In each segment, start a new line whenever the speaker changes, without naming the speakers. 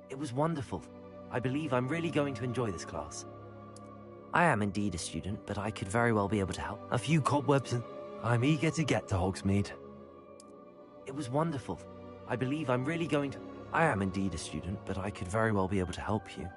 It was wonderful. I believe I'm really going to enjoy this class. I am indeed a student, but I could very well be able to help. A few cobwebs and I'm eager to get to Hogsmeade. It was wonderful. I believe I'm really going to... I am indeed a student, but I could very well be able to help you.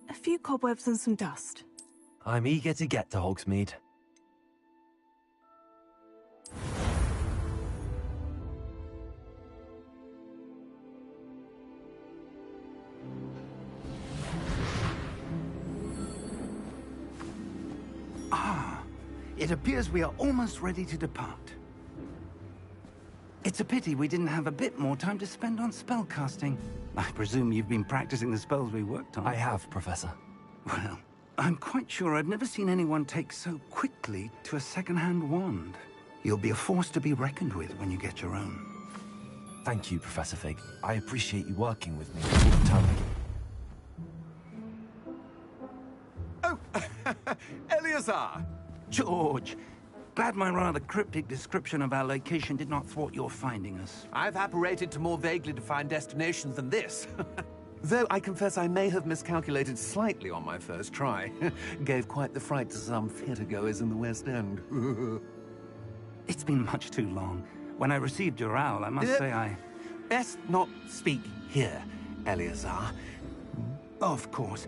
A few cobwebs and some dust.
I'm eager to get to Hogsmeade.
It appears we are almost ready to depart. It's a pity we didn't have a bit more time to spend on spellcasting. I presume you've been practicing the spells we worked on.
I have, Professor.
Well, I'm quite sure I've never seen anyone take so quickly to a second-hand wand. You'll be a force to be reckoned with when you get your own.
Thank you, Professor Fig. I appreciate you working with me all the time.
Oh, Eleazar!
George! Glad my rather cryptic description of our location did not thwart your finding us.
I've apparated to more vaguely defined destinations than this. Though I confess I may have miscalculated slightly on my first try. Gave quite the fright to some theatergoers in the West End.
It's been much too long. When I received your owl, I must say I...
Best not speak here, Eleazar.
Of course.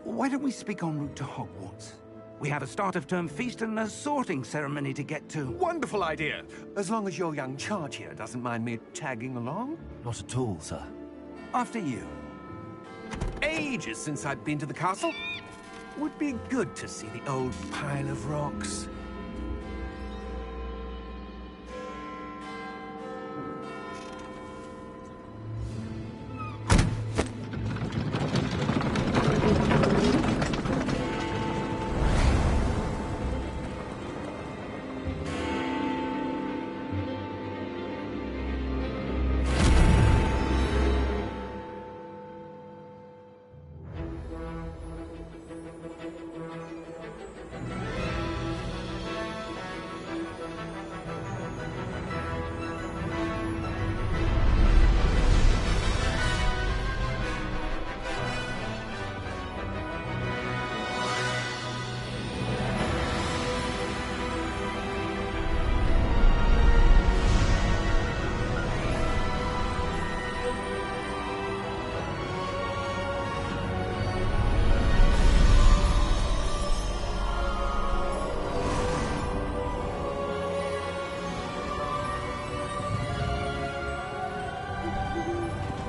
Why don't we speak en route to Hogwarts? We have a start-of-term feast and a sorting ceremony to get to.
Wonderful idea! As long as your young charge here doesn't mind me tagging along.
Not at all, sir.
After you.
Ages since I've been to the castle. Would be good to see the old pile of rocks.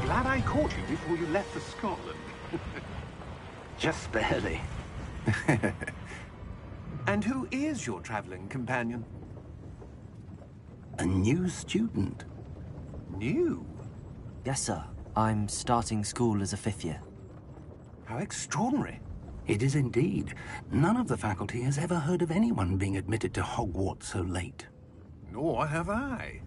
Glad I caught you before you left for Scotland.
Just barely.
And who is your traveling companion?
A new student.
New?
Yes, sir. I'm starting school as a 5th year.
How extraordinary.
It is indeed. None of the faculty has ever heard of anyone being admitted to Hogwarts so late.
Nor have I.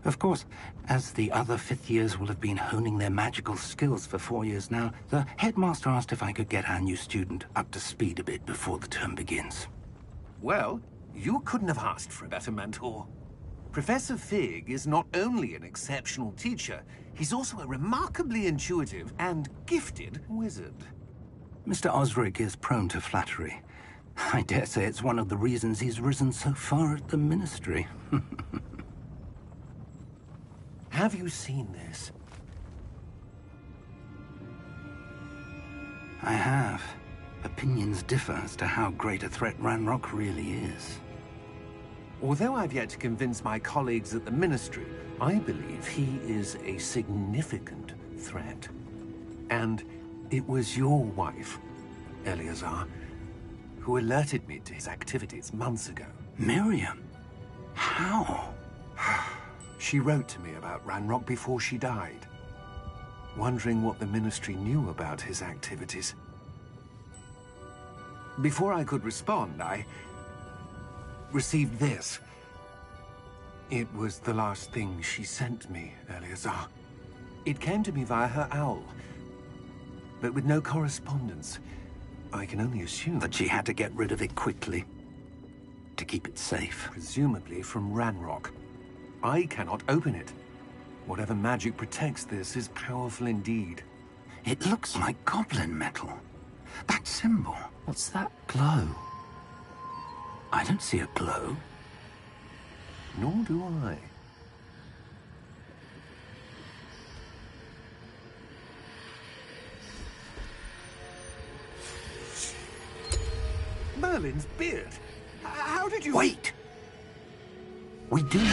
Of course, as the other 5th years will have been honing their magical skills for 4 years now, the headmaster asked if I could get our new student up to speed a bit before the term begins.
Well, you couldn't have asked for a better mentor. Professor Fig is not only an exceptional teacher, he's also a remarkably intuitive and gifted wizard.
Mr. Osric is prone to flattery. I dare say it's one of the reasons he's risen so far at the Ministry.
Have you seen this?
I have. Opinions differ as to how great a threat Ranrock really is.
Although I've yet to convince my colleagues at the Ministry, I believe he is a significant threat. And it was your wife, Eleazar, who alerted me to his activities months ago.
Miriam? How?
She wrote to me about Ranrock before she died, wondering what the Ministry knew about his activities. Before I could respond, I received this. It was the last thing she sent me, Eleazar. It came to me via her owl, but with no correspondence. I can only assume
That she had to get rid of it quickly, to keep it safe.
presumably from Ranrock. I cannot open it. Whatever magic protects this is powerful indeed.
It looks like goblin metal. That symbol.
What's that glow?
I don't see a glow.
Nor do I. Merlin's beard. How did you...
Wait! We do know...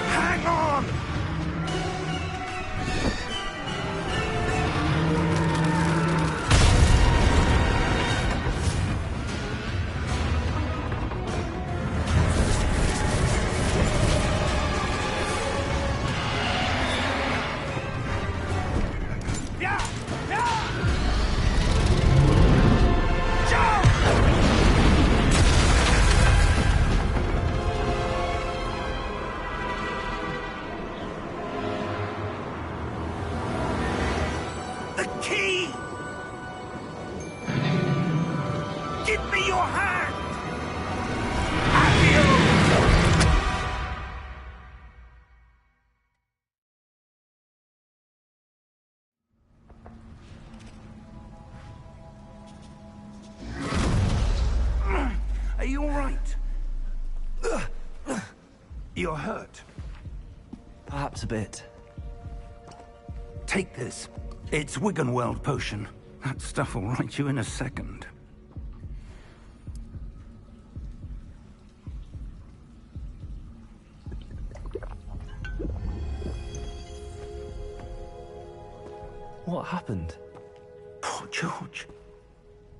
Hang on! Yeah! Yeah! Jump! The key! Give me your hand! Accio! Are you all right? You're hurt.
Perhaps a bit.
Take this. It's Wiggenweld potion. That stuff will right you in a second.
What happened?
Poor George.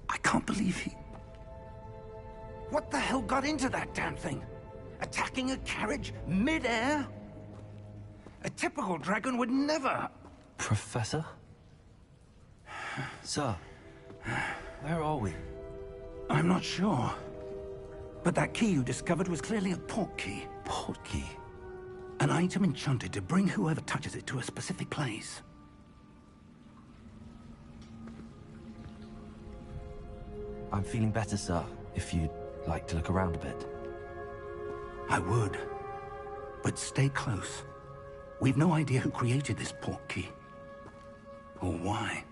I can't believe he... What the hell got into that damn thing? Attacking a carriage mid-air? A typical dragon would never...
Professor? Sir, where are we?
I'm not sure. But that key you discovered was clearly a port key.
Port key?
An item enchanted to bring whoever touches it to a specific place.
I'm feeling better, sir, if you'd like to look around a bit.
I would. But stay close. We've no idea who created this port key. Or why.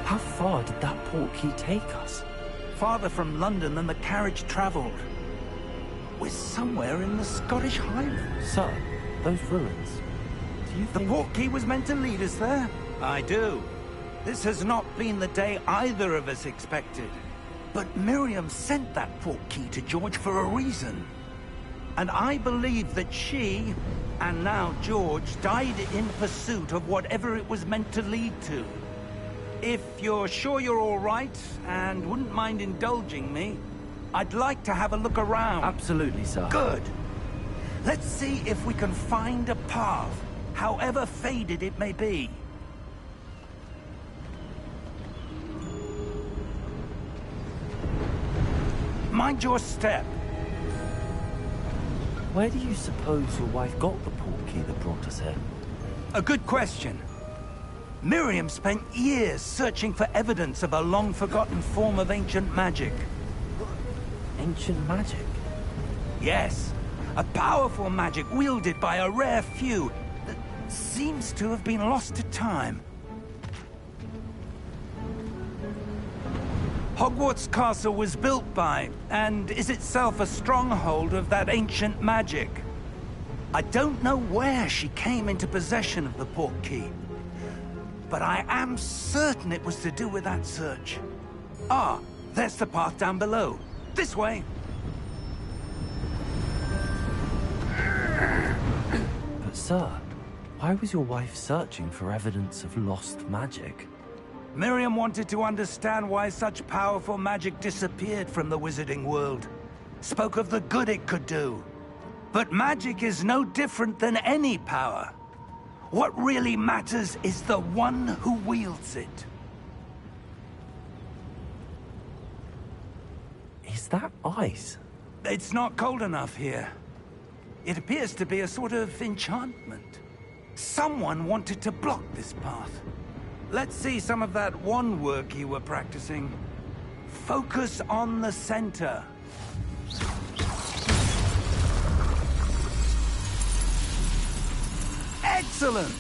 How far did that port key take us?
Farther from London than the carriage traveled. We're somewhere in the Scottish Highlands.
Sir, those ruins. Do you
The
think...
port key was meant to lead us there? I do. This has not been the day either of us expected. But Miriam sent that port key to George for a reason. And I believe that she, and now George, died in pursuit of whatever it was meant to lead to. If you're sure you're all right, and wouldn't mind indulging me, I'd like to have a look around.
Absolutely, sir.
Good. Let's see if we can find a path, however faded it may be. Mind your step.
Where do you suppose your wife got the port key that brought us here?
A good question. Miriam spent years searching for evidence of a long-forgotten form of ancient magic.
Ancient magic?
Yes, a powerful magic wielded by a rare few that seems to have been lost to time. Hogwarts Castle was built by, and is itself a stronghold of that ancient magic. I don't know where she came into possession of the port key, but I am certain it was to do with that search. Ah, There's the path down below. This way.
But sir, why was your wife searching for evidence of lost magic?
Miriam wanted to understand why such powerful magic disappeared from the wizarding world. Spoke of the good it could do. But magic is no different than any power. What really matters is the one who wields it.
Is that ice?
It's not cold enough here. It appears to be a sort of enchantment. Someone wanted to block this path. Let's see some of that wand work you were practicing. Focus on the center. Excellent!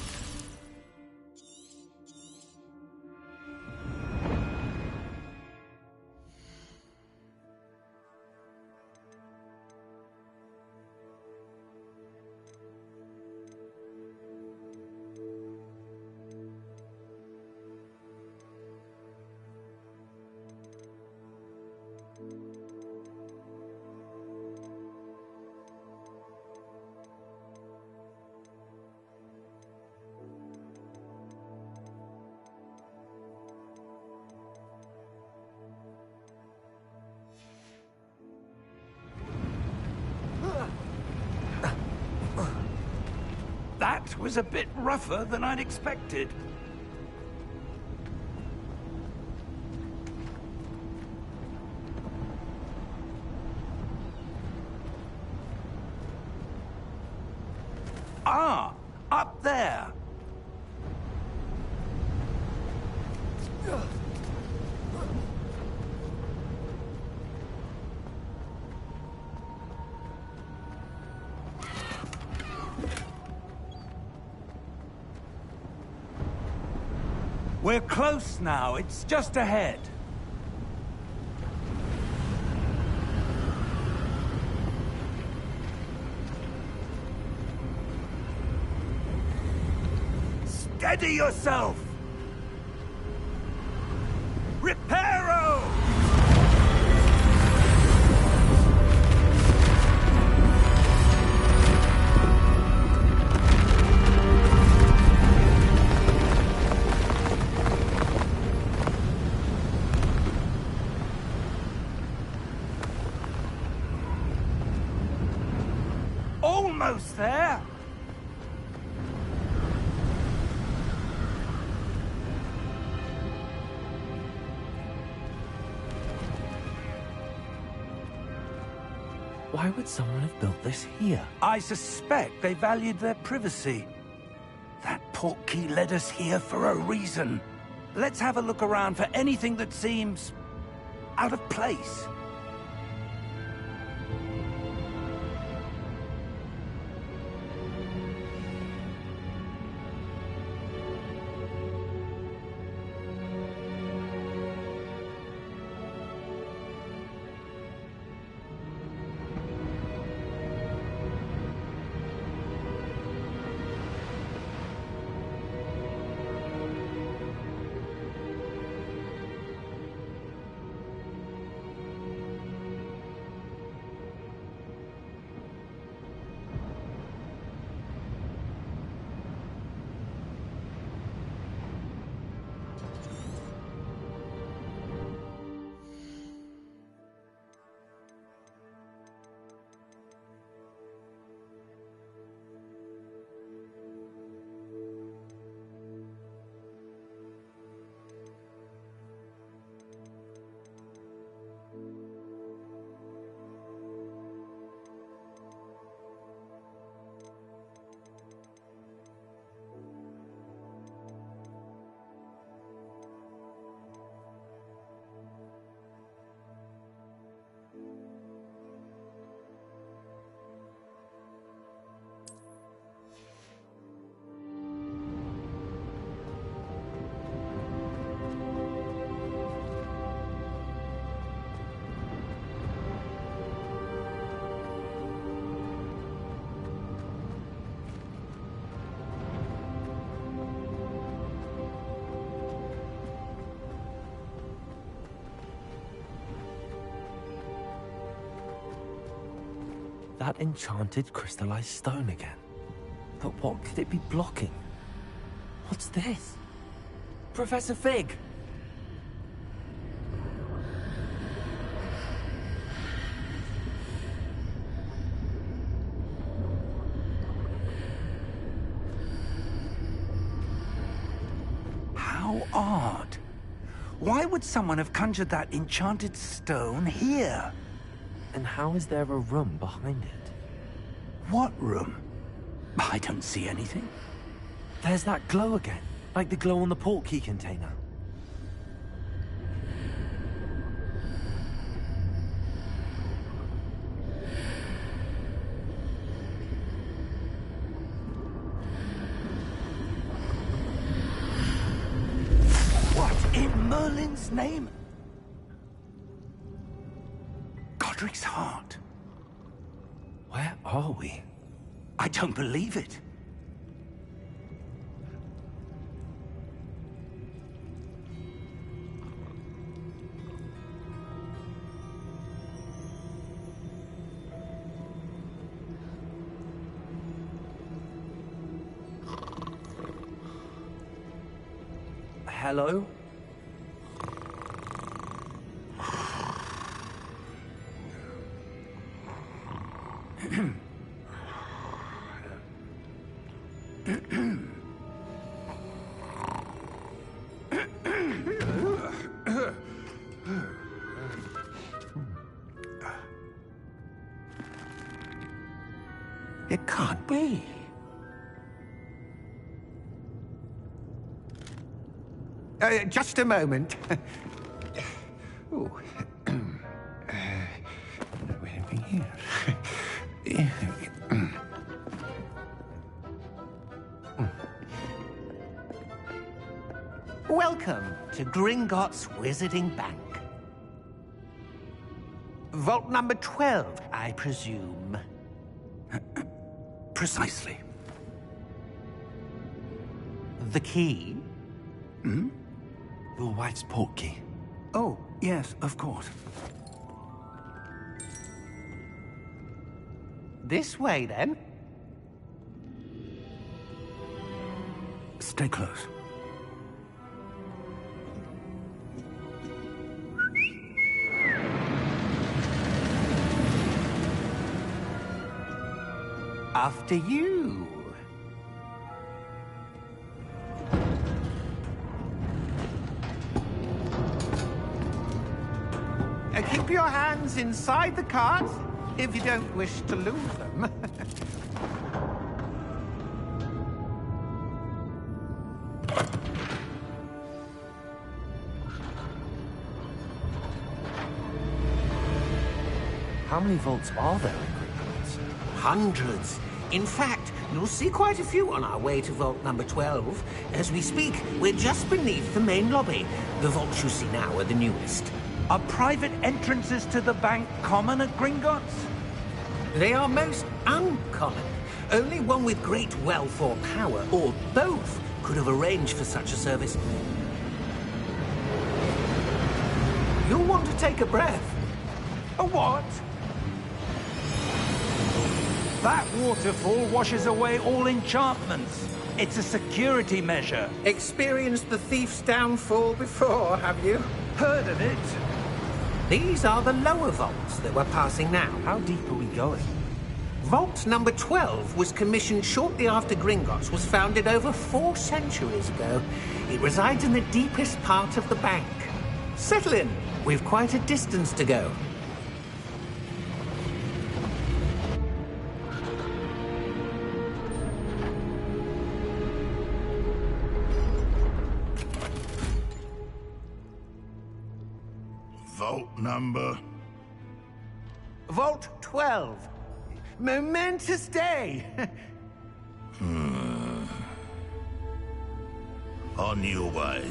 That was a bit rougher than I'd expected. Ah, up there. We're close now. It's just ahead. Steady yourself! Reparo! Almost there!
Why would someone have built this here?
I suspect they valued their privacy. That portkey led us here for a reason. Let's have a look around for anything that seems out of place.
That enchanted crystallized stone again. But what could it be blocking? What's this? Professor Fig!
How odd. Why would someone have conjured that enchanted stone here?
And how is there a room behind it?
What room? I don't see anything.
There's that glow again, like the glow on the portkey container.
What in Merlin's name? Godric's heart.
Where are we?
I don't believe it.
Hello?
It can't be. Just a moment. Ooh. Where are we here?
Welcome to Gringotts Wizarding Bank. Vault number 12, I presume.
Precisely.
The key?
Your wife's portkey.
Oh, yes, of course.
This way, then.
Stay close.
After you. Keep your hands inside the cart if you don't wish to lose them.
How many vaults are there in Gringotts?
Hundreds. In fact, you'll see quite a few on our way to vault number 12. As we speak, we're just beneath the main lobby. The vaults you see now are the newest.
Are private entrances to the bank common at Gringotts?
They are most uncommon. Only one with great wealth or power, or both, could have arranged for such a service. You'll want to take a breath.
A what? That waterfall washes away all enchantments. It's a security measure.
Experienced the thief's downfall before, have you?
Heard of it?
These are the lower vaults that we're passing now.
How deep are we going?
Vault number 12 was commissioned shortly after Gringotts was founded over 4 centuries ago. It resides in the deepest part of the bank. Settle in. We've quite a distance to go.
Vault number?
Vault 12. Momentous day.
On your way.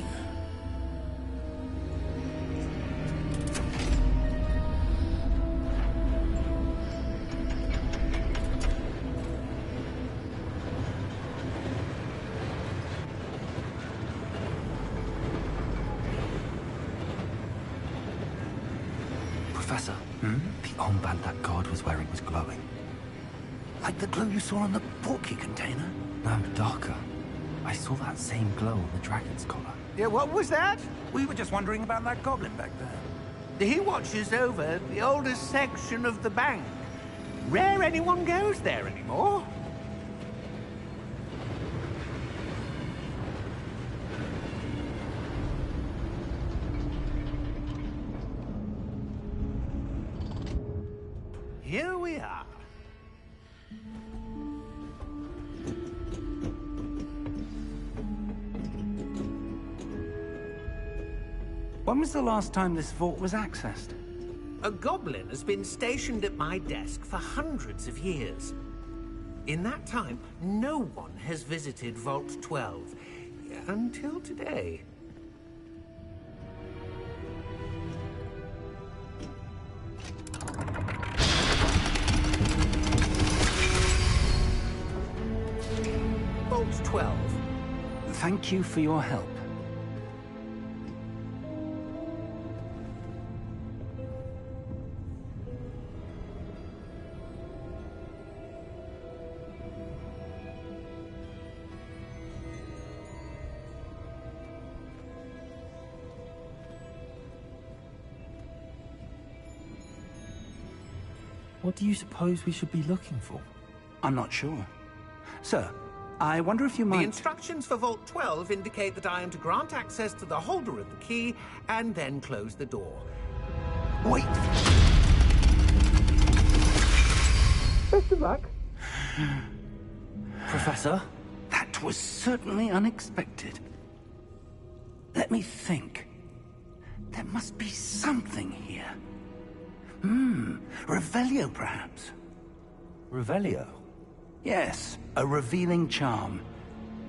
Professor, the armband that guard was wearing was glowing.
Like the glow you saw on the portkey container?
No, darker. I saw that same glow on the dragon's collar.
Yeah, what was that? We were just wondering about that goblin back there.
He watches over the oldest section of the bank. Rare anyone goes there anymore. Here we are.
When was the last time this vault was accessed?
A goblin has been stationed at my desk for hundreds of years. In that time, no one has visited Vault 12. Until today. Vault 12.
Thank you for your help.
What do you suppose we should be looking for?
I'm not sure. Sir, I wonder if you might...
The instructions for Vault 12 indicate that I am to grant access to the holder of the key and then close the door.
Wait!
Best of luck.
Professor?
That was certainly unexpected. Let me think. There must be something here. Revelio, perhaps?
Revelio?
Yes, a revealing charm.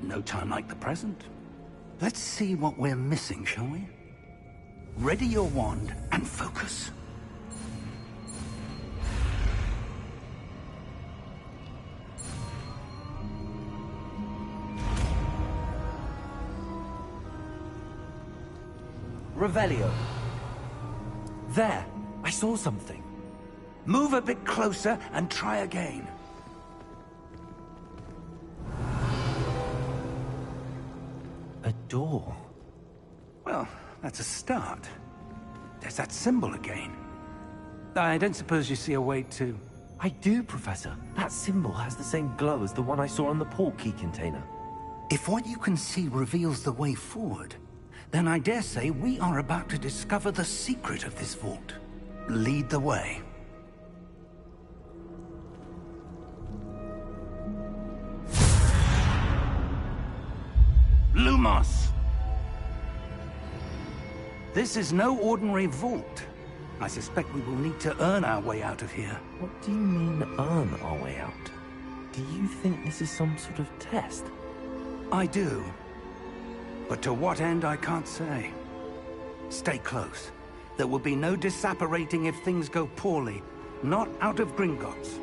No time like the present. Let's see what we're missing, shall we? Ready your wand and focus.
Revelio. There! I saw something.
Move a bit closer and try again.
A door.
Well, that's a start. There's that symbol again. I don't suppose you see a way to...
I do, Professor. That symbol has the same glow as the one I saw on the portkey container.
If what you can see reveals the way forward, then I dare say we are about to discover the secret of this vault. Lead the way. Lumos! This is no ordinary vault. I suspect we will need to earn our way out of here.
What do you mean, earn our way out? Do you think this is some sort of test?
I do. But to what end, I can't say. Stay close. There will be no disapparating if things go poorly. Not out of Gringotts.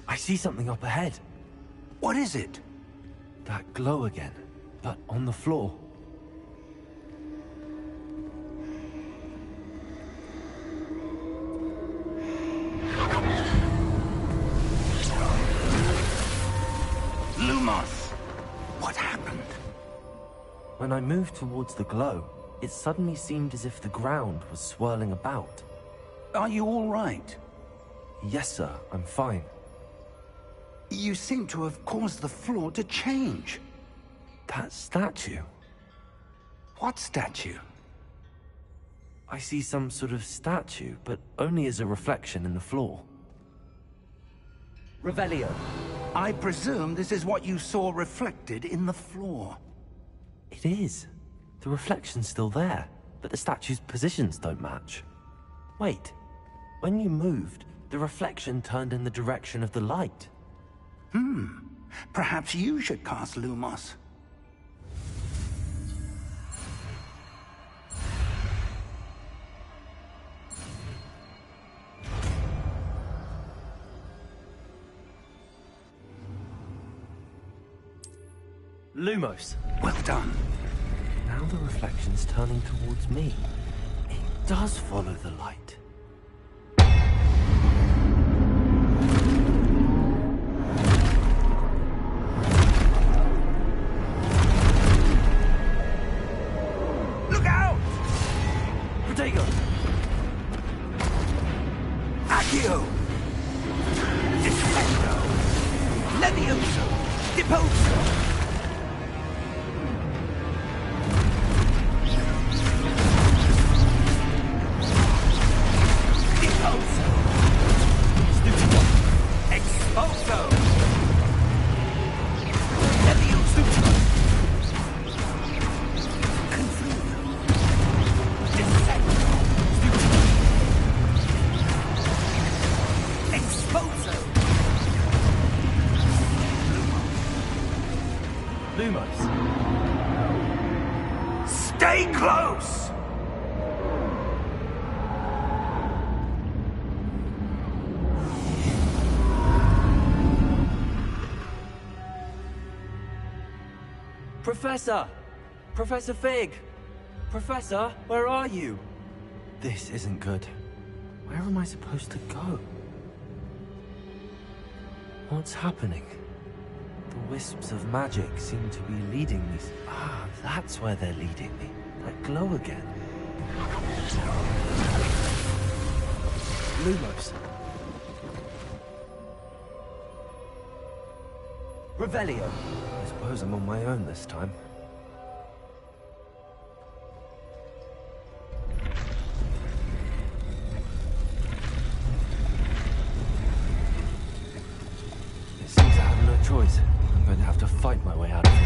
I see something up ahead.
What is it?
That glow again, but on the floor.
Lumos! What happened?
When I moved towards the glow, it suddenly seemed as if the ground was swirling about.
Are you all right?
Yes, sir, I'm fine.
You seem to have caused the floor to change.
That statue.
What statue?
I see some sort of statue, but only as a reflection in the floor. Revelio.
I presume this is what you saw reflected in the floor.
It is. The reflection's still there, but the statue's positions don't match. Wait. When you moved, the reflection turned in the direction of the light.
Perhaps you should cast Lumos.
Lumos.
Well done.
Now the reflection's turning towards me. It does follow the light.
Look out!
Protego!
Accio! Defendo! Levioso! Deposo!
Lumos.
Stay close!
Professor! Professor Fig! Professor, where are you? This isn't good. Where am I supposed to go? What's happening? The wisps of magic seem to be leading me. Ah, that's where they're leading me. That glow again. Lumos. Revelio. I suppose I'm on my own this time. It seems I have no choice. I'm going to have to fight my way out of here.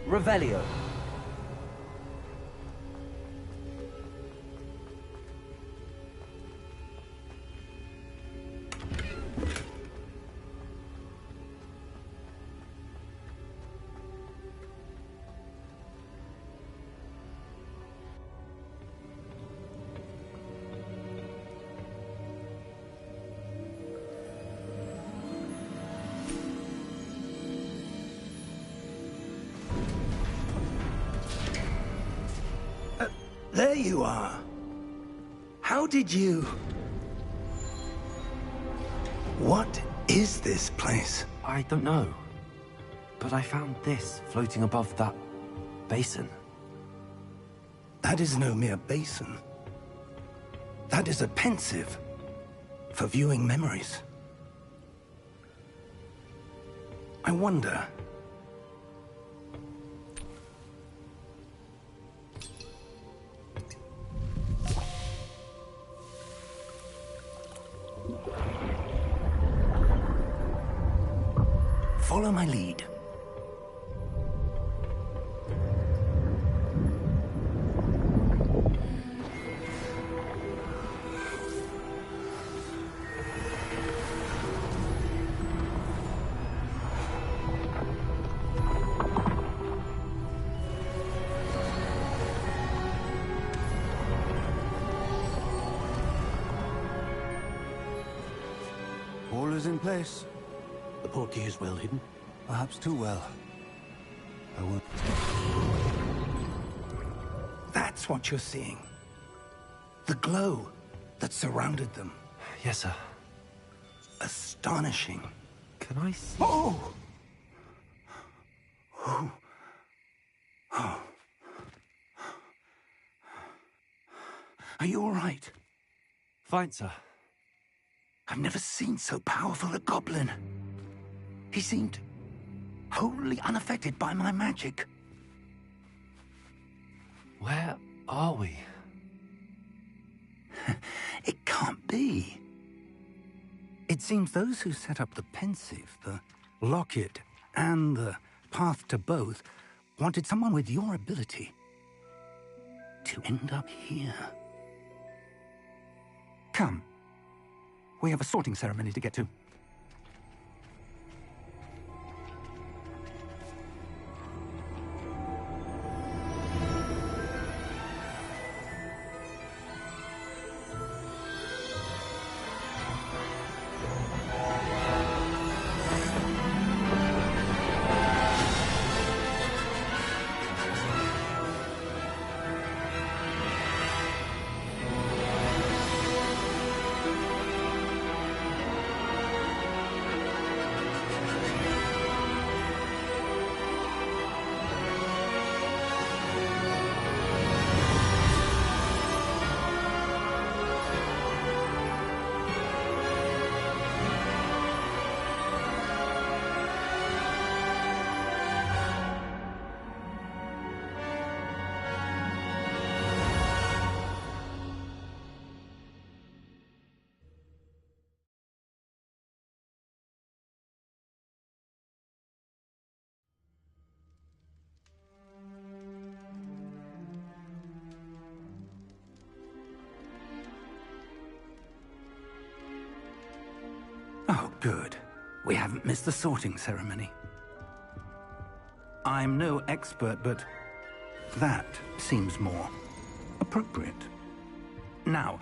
Revelio.
There you are. How did you... What is this place?
I don't know. But I found this floating above that basin.
That is no mere basin. That is a pensive for viewing memories. I wonder... Follow my lead.
All is in place.
The portkey is well hidden.
Perhaps too well. I won't...
That's what you're seeing. The glow that surrounded them.
Yes, sir.
Astonishing.
Can I see?
Oh! Oh. Oh. Are you all right?
Fine, sir.
I've never seen so powerful a goblin. He seemed wholly unaffected by my magic.
Where are we?
It can't be. It seems those who set up the Pensieve, the Locket, and the Path to Both wanted someone with your ability to end up here. Come. We have a sorting ceremony to get to. Oh, good. We haven't missed the sorting ceremony. I'm no expert, but that seems more appropriate. Now,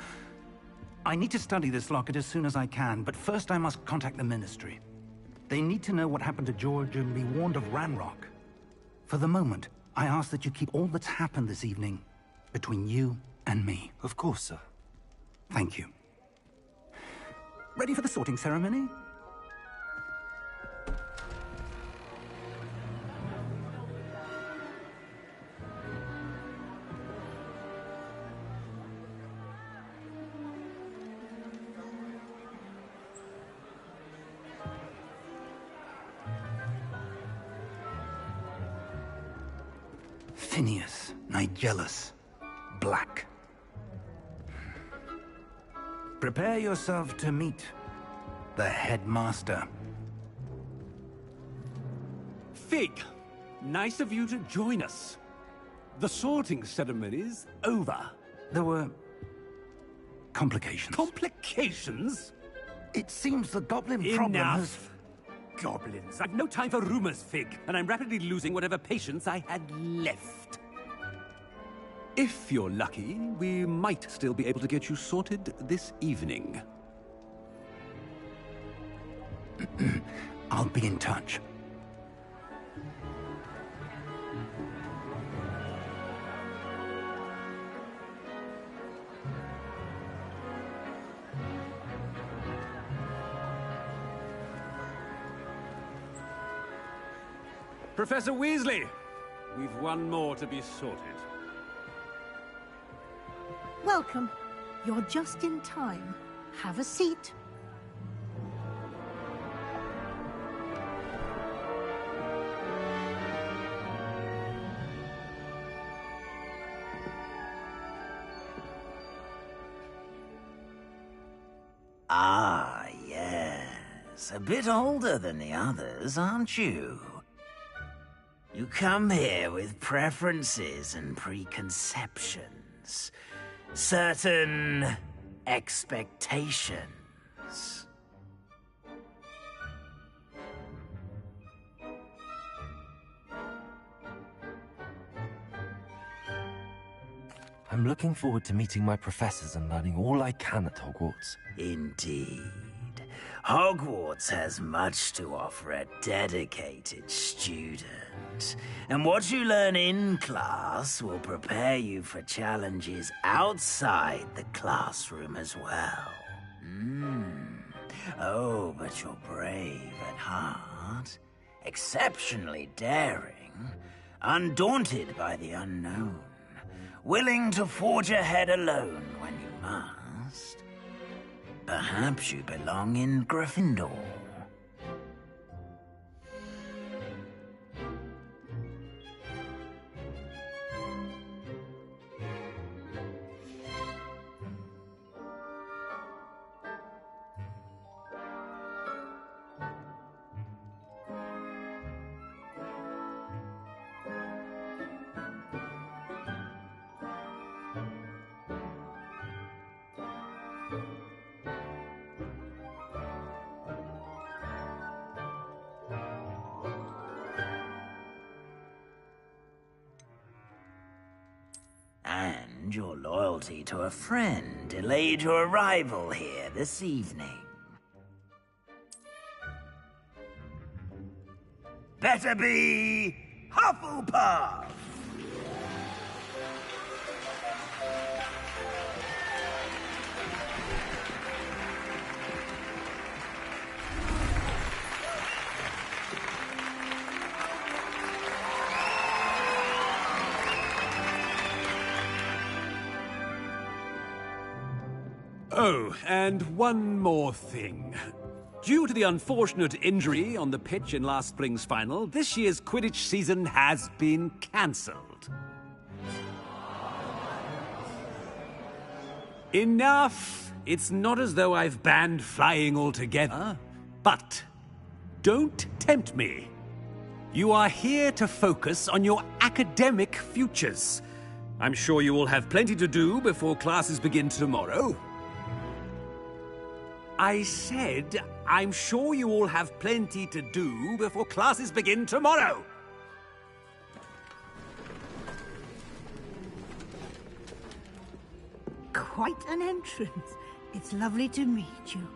I need to study this locket as soon as I can, but first I must contact the Ministry. They need to know what happened to George and be warned of Ranrock. For the moment, I ask that you keep all that's happened this evening between you and me.
Of course, sir.
Thank you. Ready for the sorting ceremony? Phineas, Nigellus, Black. Prepare yourself to meet the headmaster.
Fig, nice of you to join us. The sorting ceremony's over.
There were complications.
Complications?
It seems the goblin problem has...
Enough! Goblins. I've no time for rumors, Fig, and I'm rapidly losing whatever patience I had left. If you're lucky, we might still be able to get you sorted this evening.
I'll be in touch.
Professor Weasley, we've one more to be sorted.
Welcome. You're just in time. Have a seat.
Ah, yes.
Yes, a bit older than the others, aren't you? You come here with preferences and preconceptions. Certain expectations.
I'm looking forward to meeting my professors and learning all I can at Hogwarts.
Indeed. Hogwarts has much to offer a dedicated student. And what you learn in class will prepare you for challenges outside the classroom as well. Oh, but you're brave at heart, exceptionally daring, undaunted by the unknown, willing to forge ahead alone when you must. Perhaps you belong in Gryffindor. And your loyalty to a friend delayed your arrival here this evening. Better be Hufflepuff!
Oh, and one more thing. Due to the unfortunate injury on the pitch in last spring's final, this year's Quidditch season has been cancelled. Enough! It's not as though I've banned flying altogether. But don't tempt me. You are here to focus on your academic futures. I'm sure you will have plenty to do before classes begin tomorrow. I said, I'm sure you all have plenty to do before classes begin tomorrow.
Quite an entrance. It's lovely to meet you.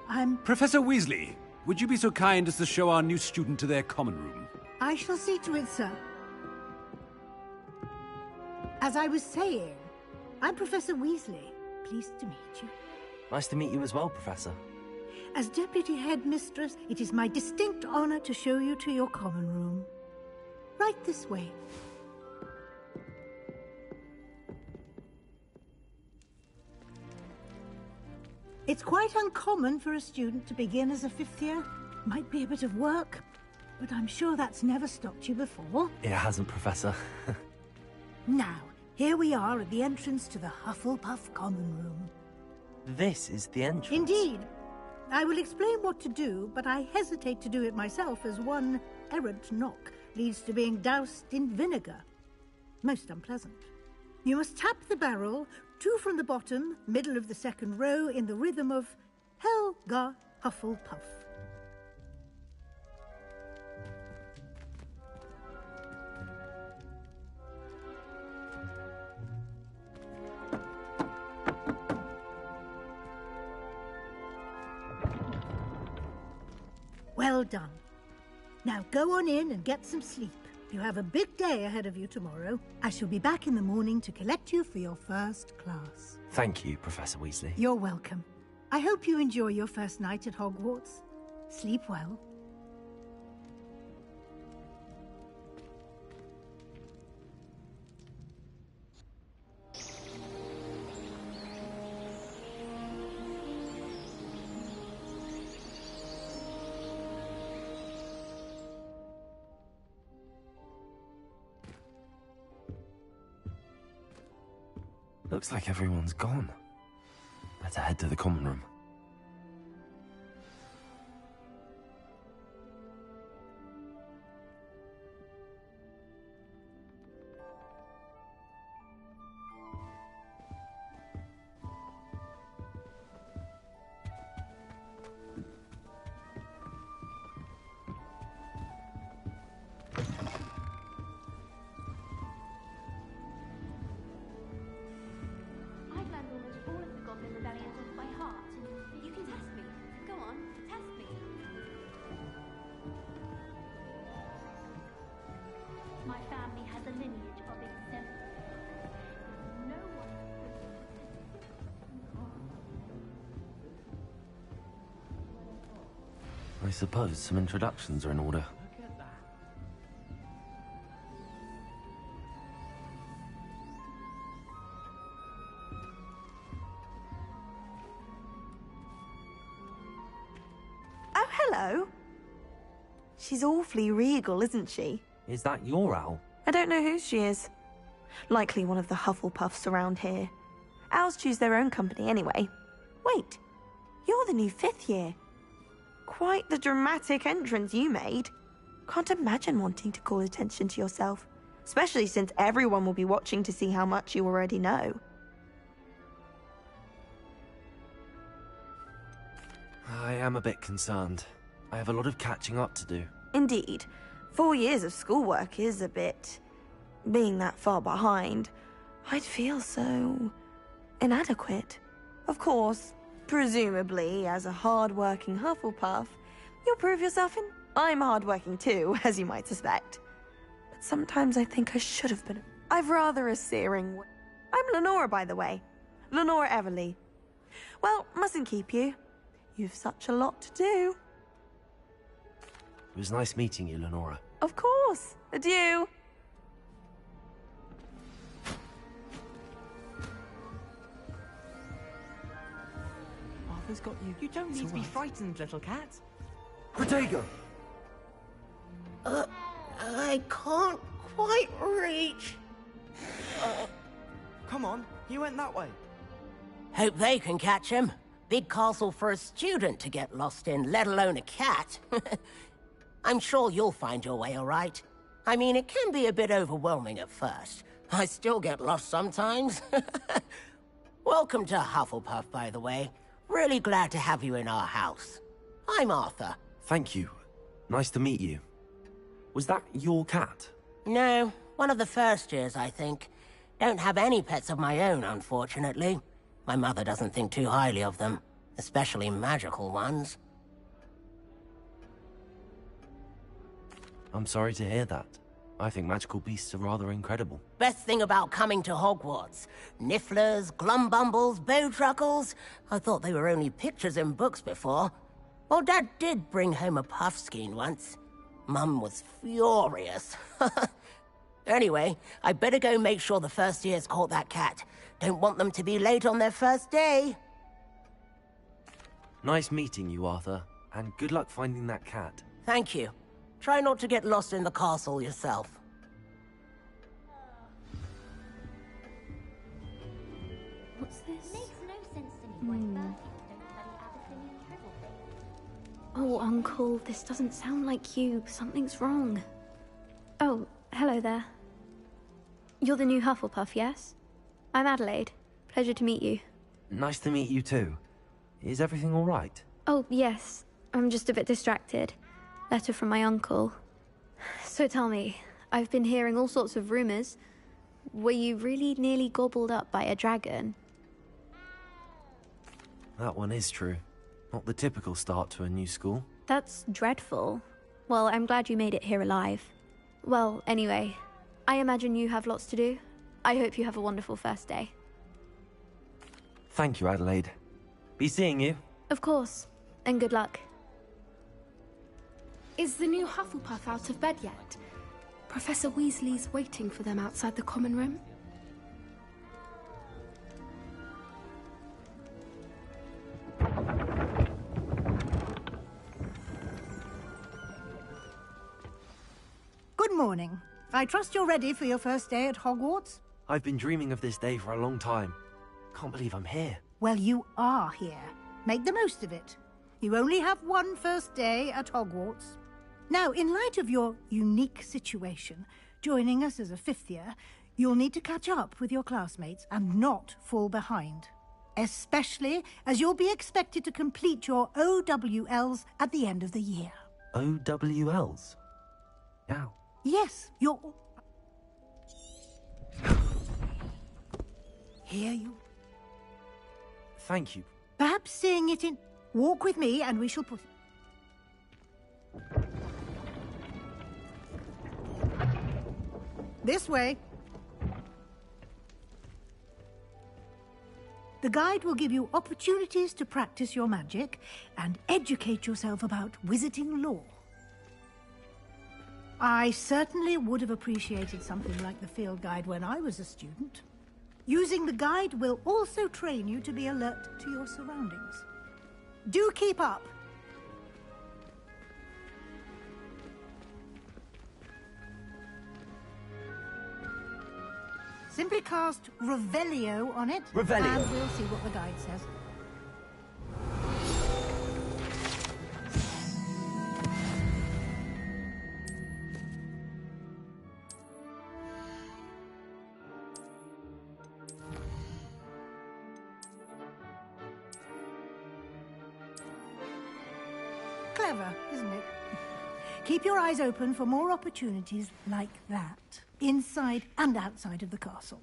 I'm...
Professor Weasley, would you be so kind as to show our new student to their common room?
I shall see to it, sir. As I was saying, I'm Professor Weasley. Pleased to meet you.
Nice to meet you as well, Professor.
As Deputy Headmistress, it is my distinct honor to show you to your common room. Right this way. It's quite uncommon for a student to begin as a fifth year. Might be a bit of work, but I'm sure that's never stopped you before.
It hasn't, Professor.
Now, here we are at the entrance to the Hufflepuff common room.
This is the entrance.
Indeed. I will explain what to do, but I hesitate to do it myself as one errant knock leads to being doused in vinegar. Most unpleasant. You must tap the barrel, 2 from the bottom, middle of the second row, in the rhythm of Helga Hufflepuff. Well done. Now go on in and get some sleep. You have a big day ahead of you tomorrow. I shall be back in the morning to collect you for your first class.
Thank you, Professor Weasley.
You're welcome. I hope you enjoy your first night at Hogwarts. Sleep well.
Looks like everyone's gone. Better head to the common room. I suppose some introductions are in order.
Oh, hello. She's awfully regal, isn't she?
Is that your owl?
I don't know who she is. Likely one of the Hufflepuffs around here. Owls choose their own company anyway. Wait, you're the new 5th year. Quite the dramatic entrance you made. Can't imagine wanting to call attention to yourself, especially since everyone will be watching to see how much you already know.
I am a bit concerned. I have a lot of catching up to do.
Indeed. 4 years of schoolwork is a bit... Being that far behind, I'd feel so... inadequate. Of course, presumably, as a hard-working Hufflepuff, you'll prove yourself in... I'm hard-working too, as you might suspect. But sometimes I think I should have been... I've rather a searing... I'm Lenora, by the way. Lenora Everly. Well, mustn't keep you. You've such a lot to do.
It was nice meeting you, Lenora.
Of course. Adieu.
Arthur's got you. You don't need to be frightened, little cat.
Protego!
I can't quite reach.
Come on, you went that way.
Hope they can catch him. Big castle for a student to get lost in, let alone a cat. I'm sure you'll find your way all right. I mean, it can be a bit overwhelming at first. I still get lost sometimes. Welcome to Hufflepuff, by the way. Really glad to have you in our house. I'm Arthur.
Thank you. Nice to meet you. Was that your cat?
No, one of the first years, I think. Don't have any pets of my own, unfortunately. My mother doesn't think too highly of them, especially magical ones.
I'm sorry to hear that. I think magical beasts are rather incredible.
Best thing about coming to Hogwarts. Nifflers, Glumbumbles, Bowtruckles. I thought they were only pictures in books before. Well, Dad did bring home a Puffskein once. Mum was furious. Anyway, I better go make sure the first years caught that cat. Don't want them to be late on their first day.
Nice meeting you, Arthur. And good luck finding that cat.
Thank you. Try not to get lost in the castle yourself.
What's this? Makes no sense to me why Bertie don't study Abercrombie and Triple. Oh, Uncle, this doesn't sound like you. Something's wrong. Oh, hello there. You're the new Hufflepuff, yes? I'm Adelaide. Pleasure to meet you.
Nice to meet you too. Is everything all right?
Oh, yes. I'm just a bit distracted. Letter from my uncle. So tell me, I've been hearing all sorts of rumors. Were you really nearly gobbled up by a dragon?
That one is true. Not the typical start to a new school.
That's dreadful. Well, I'm glad you made it here alive. Well, anyway, I imagine you have lots to do. I hope you have a wonderful first day.
Thank you, Adelaide. Be seeing you.
Of course, and good luck.
Is the new Hufflepuff out of bed yet? Professor Weasley's waiting for them outside the common room.
Good morning. I trust you're ready for your first day at Hogwarts?
I've been dreaming of this day for a long time. Can't believe I'm here.
Well, you are here. Make the most of it. You only have one first day at Hogwarts. Now, in light of your unique situation, joining us as a 5th year, you'll need to catch up with your classmates and not fall behind. Especially as you'll be expected to complete your OWLs at the end of the year.
OWLs? Ow.
Yes, you're... Here you...
Thank you.
Perhaps seeing it in... Walk with me and we shall put... This way. The guide will give you opportunities to practice your magic and educate yourself about wizarding lore. I certainly would have appreciated something like the field guide when I was a student. Using the guide will also train you to be alert to your surroundings. Do keep up! Simply cast Revelio on it,
Revelio.
and we'll see what the guide says. Clever, isn't it? Keep your eyes open for more opportunities like that, inside and outside of the castle.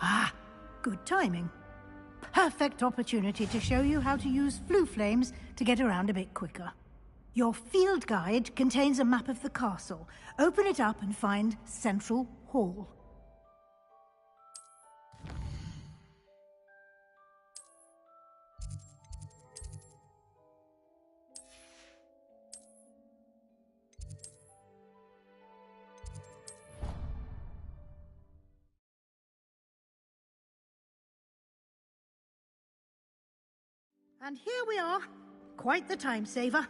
Ah, good timing. Perfect opportunity to show you how to use flue flames to get around a bit quicker. Your field guide contains a map of the castle. Open it up and find Central Hall. And here we are. Quite the time saver.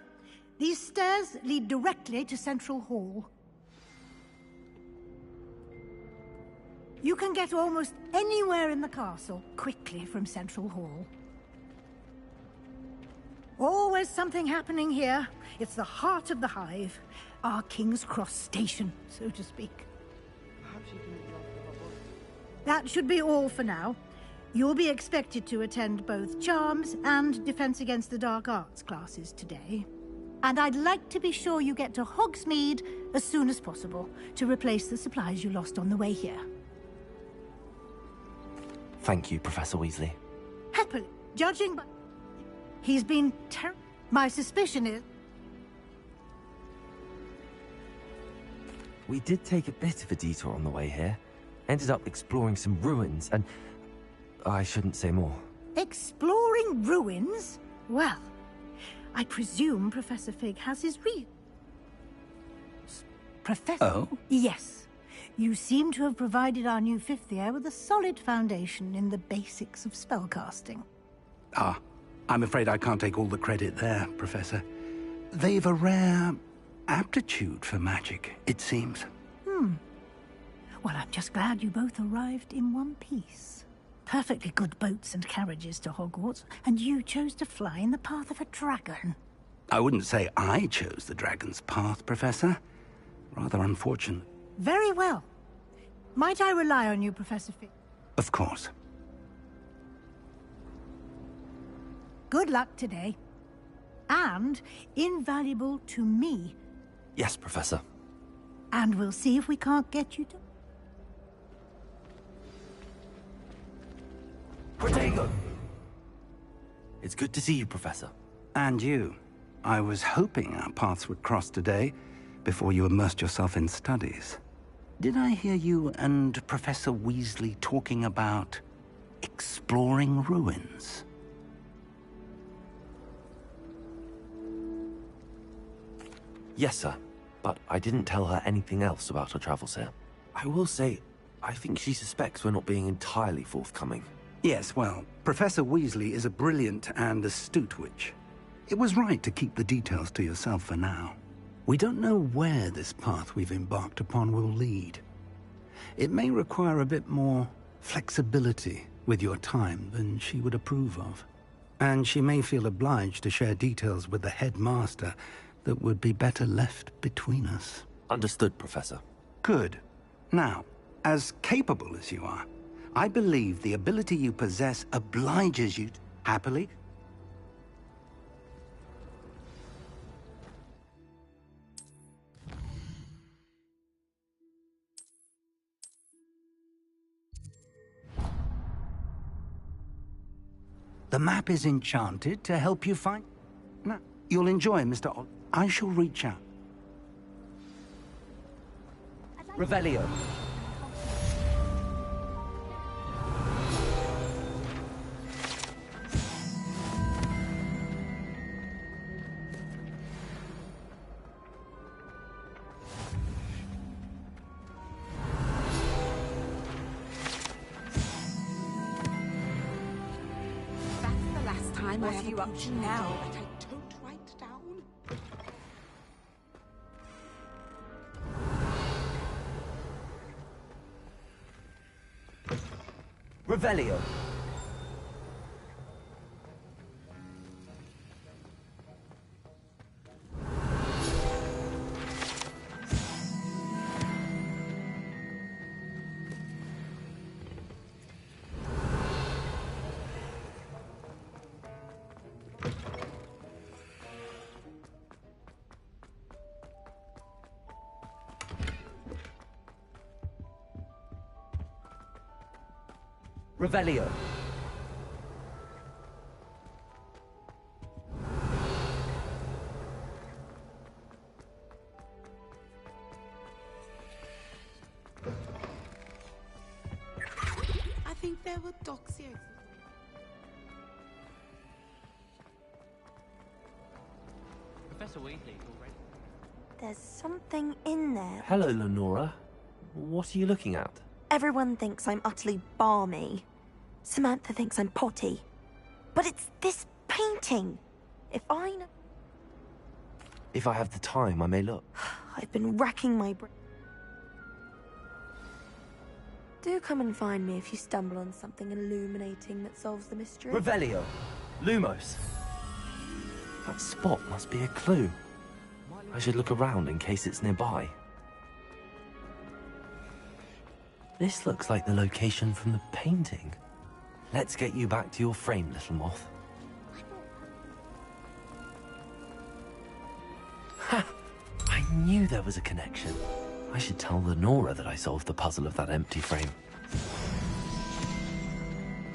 These stairs lead directly to Central Hall. You can get almost anywhere in the castle quickly from Central Hall. Always something happening here. It's the heart of the Hive. Our King's Cross station, so to speak. That should be all for now. You'll be expected to attend both Charms and Defense Against the Dark Arts classes today. And I'd like to be sure you get to Hogsmeade as soon as possible to replace the supplies you lost on the way here.
Thank you, Professor Weasley.
Happily, judging by... He's been My suspicion is...
We did take a bit of a detour on the way here. Ended up exploring some ruins and... I shouldn't say more.
Exploring ruins? Well, I presume Professor Fig has his Professor?
Oh?
Yes. You seem to have provided our new fifth year with a solid foundation in the basics of spellcasting.
Ah, I'm afraid I can't take all the credit there, Professor. They've a rare aptitude for magic, it seems.
Well, I'm just glad you both arrived in one piece. Perfectly good boats and carriages to Hogwarts, and you chose to fly in the path of a dragon.
I wouldn't say I chose the dragon's path, Professor. Rather unfortunate.
Very well. Might I rely on you, Professor Fig?
Of course.
Good luck today. And invaluable to me.
Yes, Professor.
And we'll see if we can't get you to...
Protego! It's good to see you, Professor.
And you. I was hoping our paths would cross today, before you immersed yourself in studies. Did I hear you and Professor Weasley talking about exploring ruins?
Yes, sir. But I didn't tell her anything else about her travels here. I will say, I think she suspects we're not being entirely forthcoming.
Yes, well, Professor Weasley is a brilliant and astute witch. It was right to keep the details to yourself for now. We don't know where this path we've embarked upon will lead. It may require a bit more flexibility with your time than she would approve of. And she may feel obliged to share details with the headmaster that would be better left between us.
Understood, Professor.
Good. Now, as capable as you are, I believe the ability you possess obliges you to happily... The map is enchanted to help you find... No.
You'll enjoy, Mr. I shall reach out.
Revelio.
What are you up to now?
That I don't write down.
Revelio. Revelio.
I think there were dogs here.
Professor Weasley already.
There's something in there.
Hello, Lenora. What are you looking at?
Everyone thinks I'm utterly balmy. Samantha thinks I'm potty. But it's this painting. If I
have the time, I may look.
I've been racking my brain. Do come and find me if you stumble on something illuminating that solves the mystery.
Revelio. Lumos. That spot must be a clue. I should look around in case it's nearby. This looks like the location from the painting. Let's get you back to your frame, little moth. Ha! I knew there was a connection. I should tell Lenora that I solved the puzzle of that empty frame.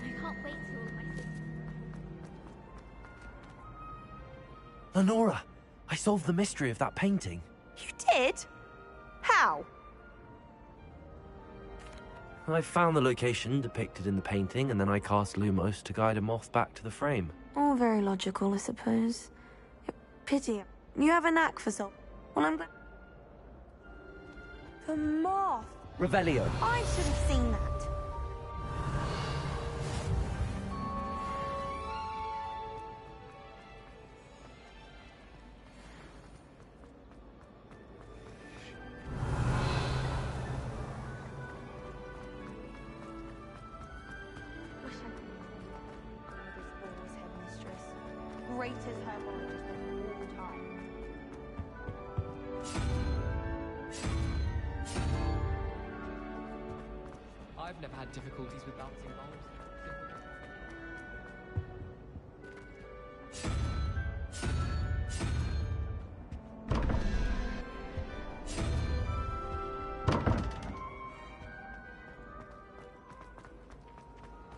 I can't wait till all my sisters.
Lenora, I solved the mystery of that painting.
You did? How?
I found the location depicted in the painting, and then I cast Lumos to guide a moth back to the frame.
All very logical, I suppose. Pity. You have a knack for solving. Well, I'm glad. The moth!
Revelio.
I should have seen that. Great as her biologist of all time.
I've never had difficulties with balancing bowls.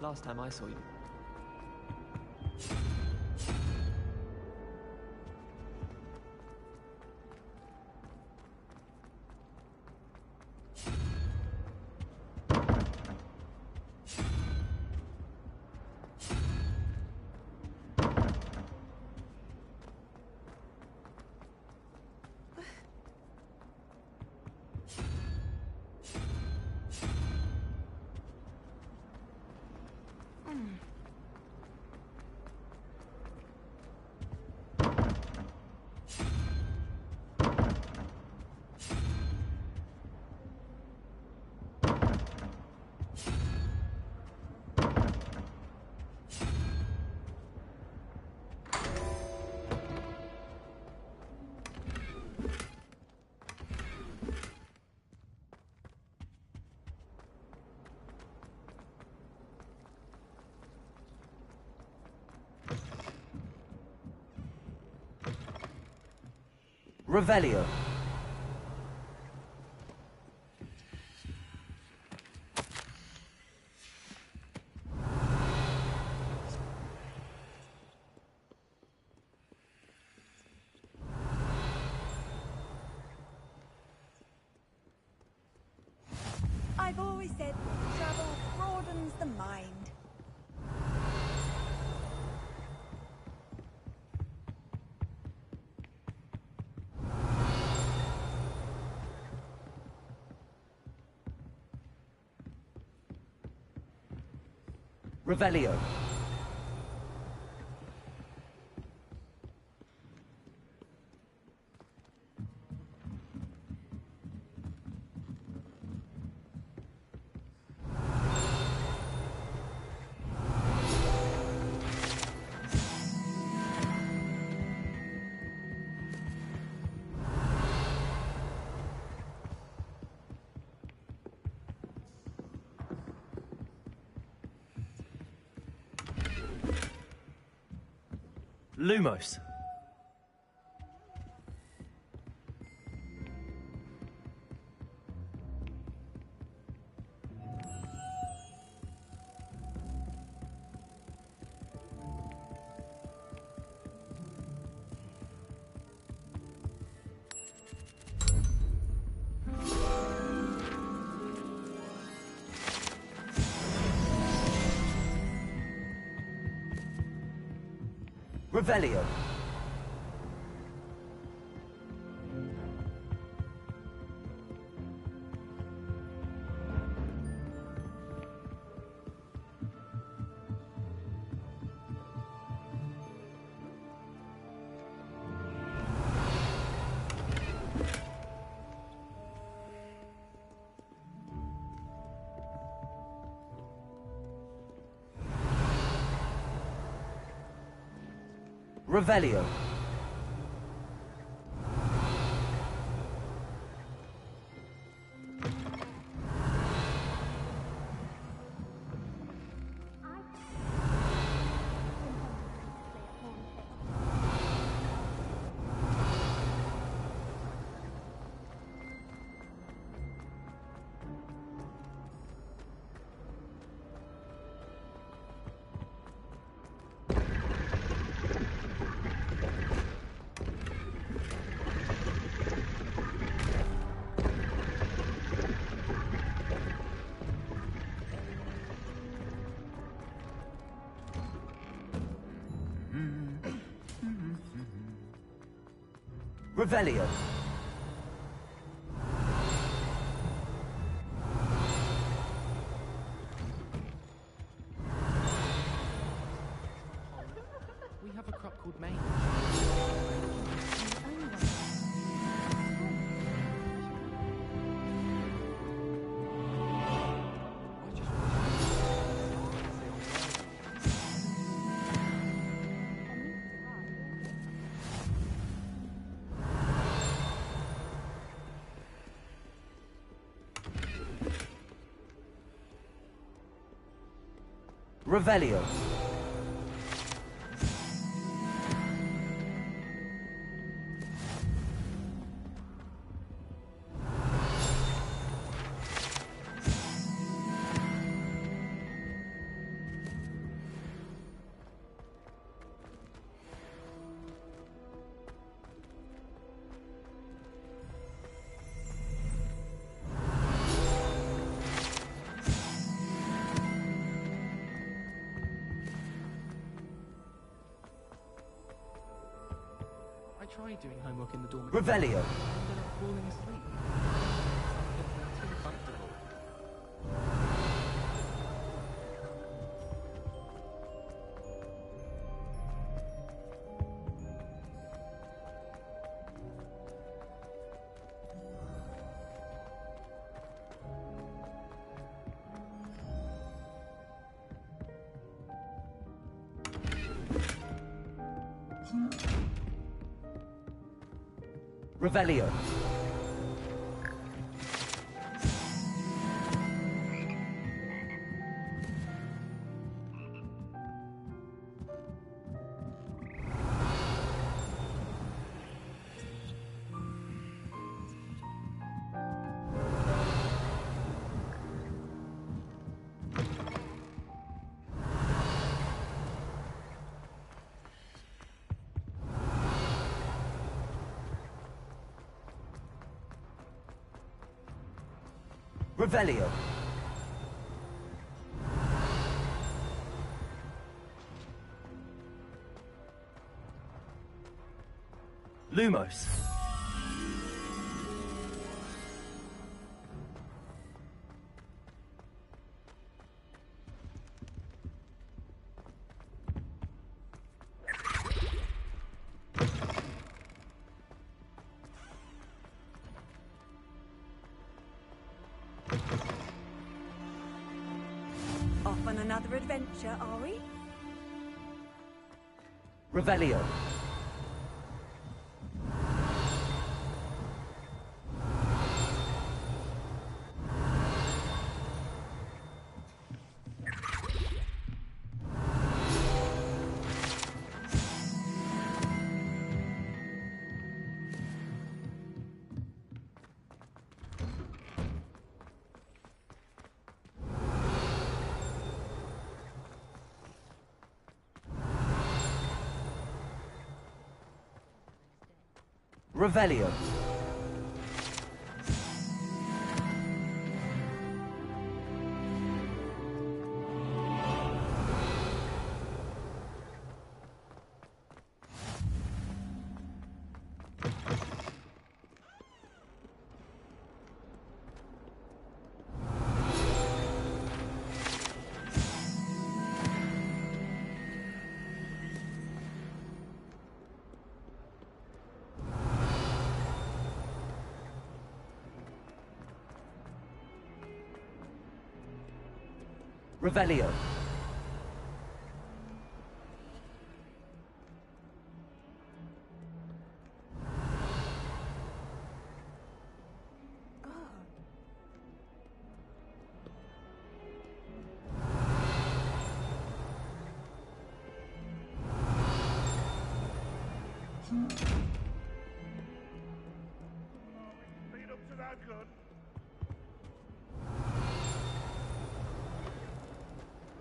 Last time I saw you.
Revelio.
always said that travel broadens the mind.
Revelio. Lumos. Revelio. Revelio. Revelio.
We have a crop called Mage.
Revelio.
I tried doing homework in the dormitory.
Revelio.
I ended up falling asleep. Too comfortable.
Revelio. Revelio. Lumos.
Off on another adventure, are we?
Revelio. Revelio. Revelio.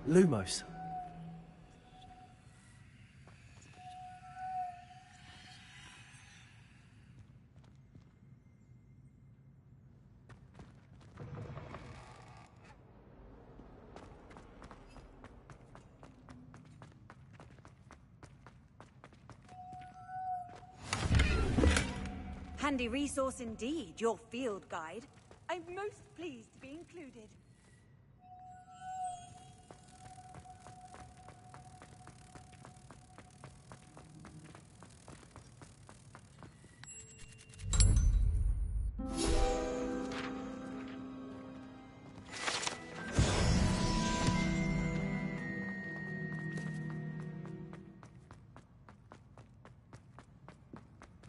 Lumos.
Handy resource indeed, your field guide. I'm most pleased to be included.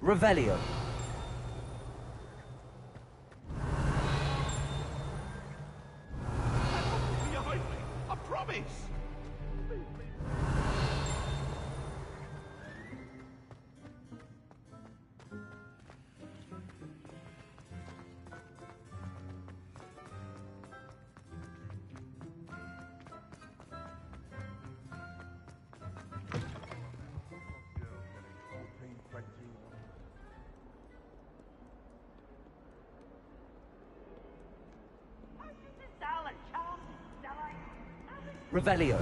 Revelio.
Behind me, I promise.
Revelio.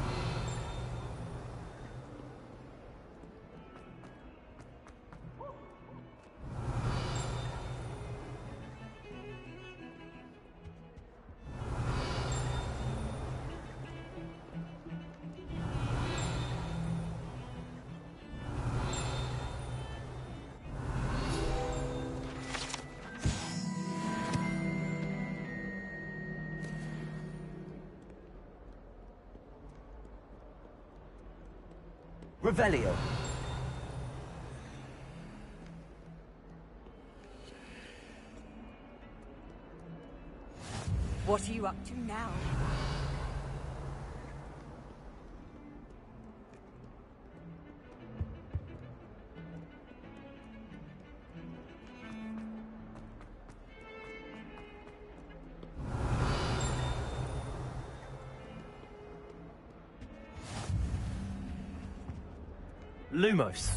Revelio.
What are you up to now?
Lumos.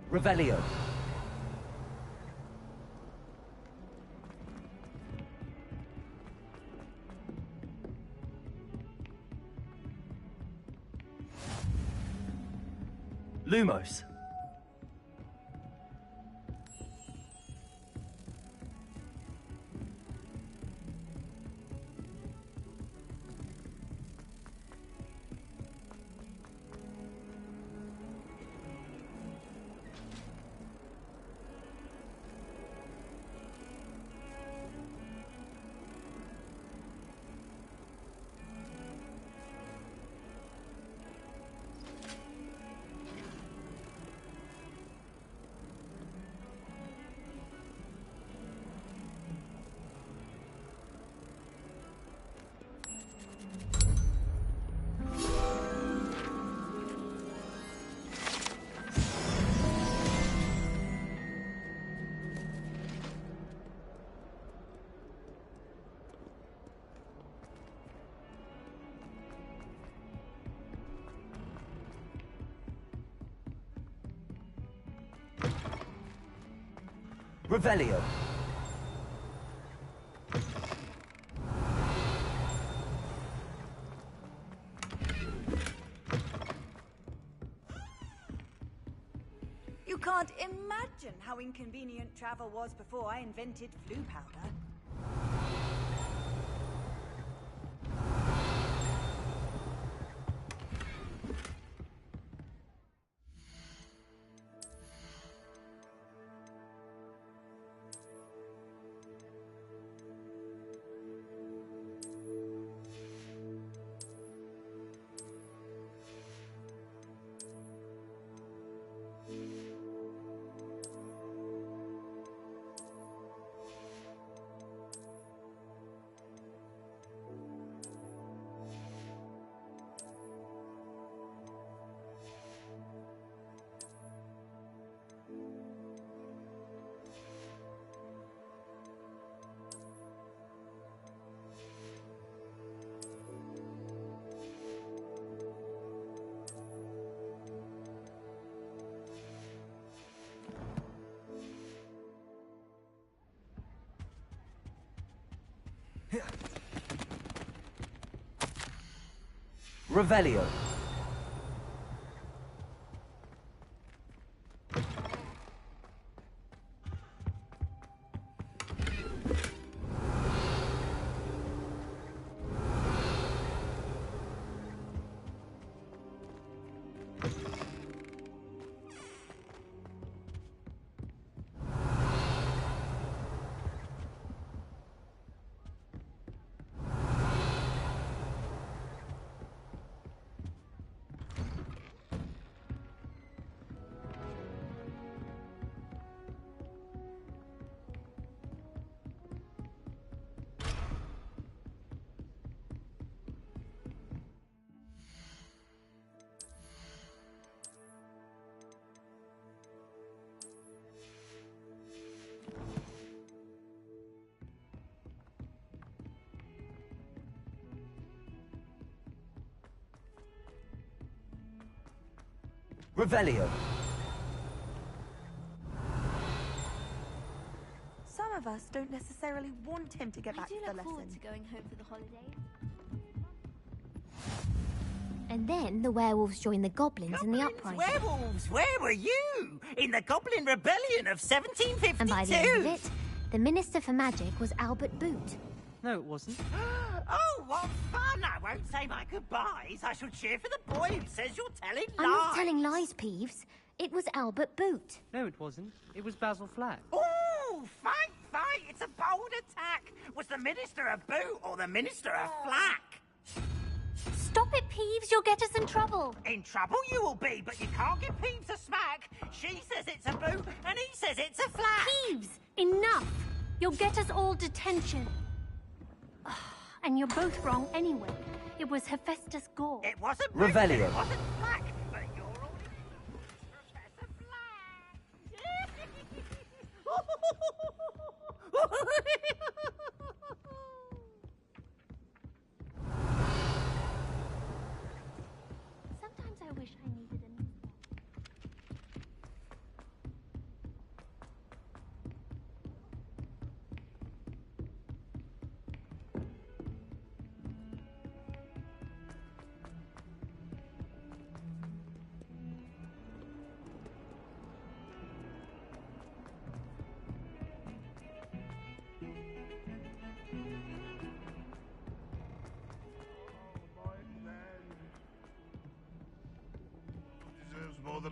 Revelio. Lumos. Revelio.
You can't imagine how inconvenient travel was before I invented flu powder. Revelio. Revelio.
Some of us don't necessarily want him to get back to the lesson.
I do look forward to going home for the holidays. And then the werewolves join the goblins in the uprising.
Werewolves, where were you? In the Goblin Rebellion of 1752.
And by the end of it, the Minister for Magic was Albert Boot.
No, it wasn't.
Oh, what fun! I won't say my goodbyes. I shall cheer for the boy who says you're telling lies.
I'm not telling lies, Peeves. It was Albert Boot.
No, it wasn't. It was Basil Flack.
Oh, fight! It's a bold attack. Was the Minister a Boot or the Minister a Flack?
Stop it, Peeves. You'll get us in trouble.
In trouble you will be, but you can't give Peeves a smack. She says it's a Boot and he says it's a Flack.
Peeves, enough. You'll get us all detention. And you're both wrong anyway. It was Hephaestus Gore.
It wasn't Boot,
Revelio.
it wasn't Flack, but you're all Professor
Sometimes I wish I needed a new...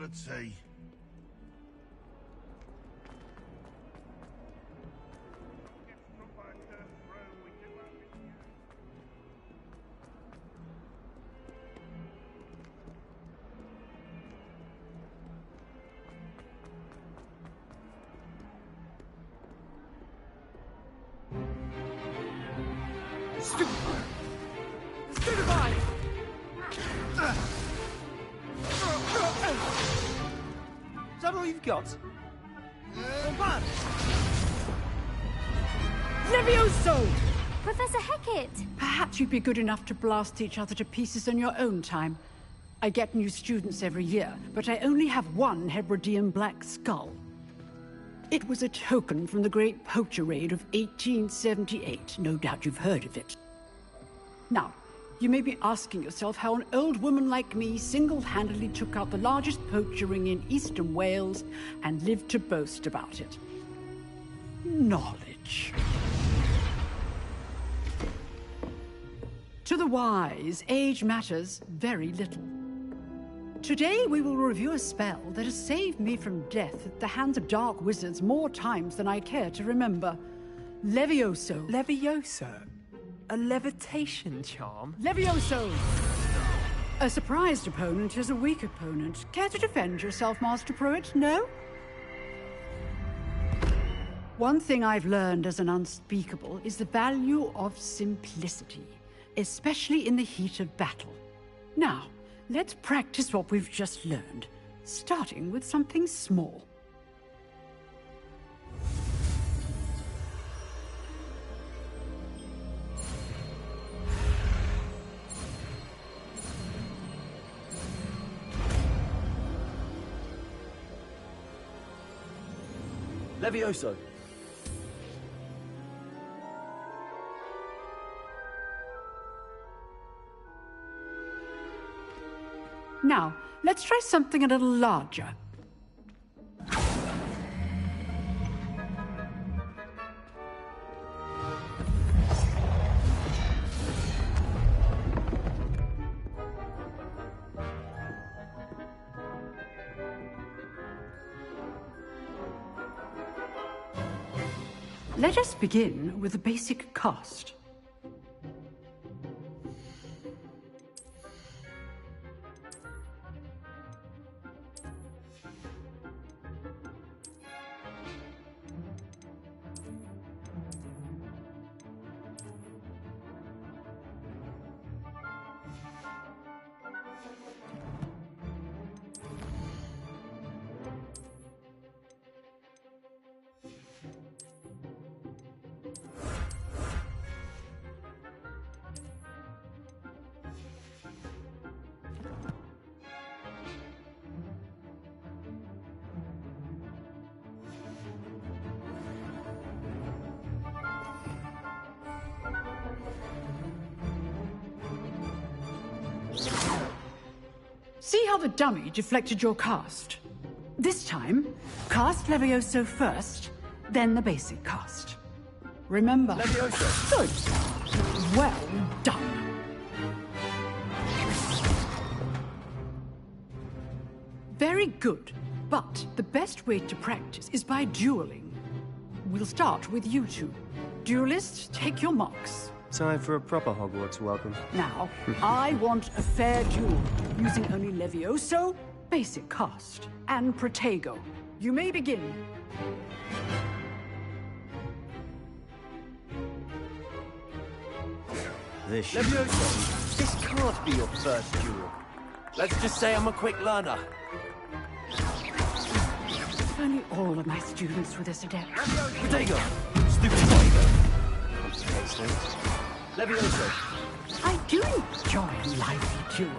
Let's see.
Stupefy! Is that all you've got?
Levioso!
Professor Hecat!
Perhaps you'd be good enough to blast each other to pieces on your own time. I get new students every year, but I only have one Hebridean black skull. It was a token from the Great Poacher Raid of 1878. No doubt you've heard of it. Now, you may be asking yourself how an old woman like me single-handedly took out the largest poacher ring in eastern Wales and lived to boast about it. Knowledge. To the wise, age matters very little. Today we will review a spell that has saved me from death at the hands of dark wizards more times than I care to remember. Levioso.
Levioso? A levitation charm?
Levioso! A surprised opponent is a weak opponent. Care to defend yourself, Master Pruitt? No? One thing I've learned as an unspeakable is the value of simplicity, especially in the heat of battle. Now, let's practice what we've just learned, starting with something small.
Levioso.
Now, let's try something a little larger. Let us begin with a basic cast. See how the dummy deflected your cast? This time, cast Levioso first, then the basic cast. Remember.
Levioso.
Good. Well done. Very good. But the best way to practice is by dueling. We'll start with you two. Duelists, take your marks.
Time for a proper Hogwarts welcome.
Now, I want a fair duel, using only Levioso, basic cast, and Protego. You may begin.
Levioso, this can't be your first duel. Let's just say I'm a quick learner.
If only all of my students were this adept.
Protego, stupid Protego. Levioso.
I do enjoy a lively duel.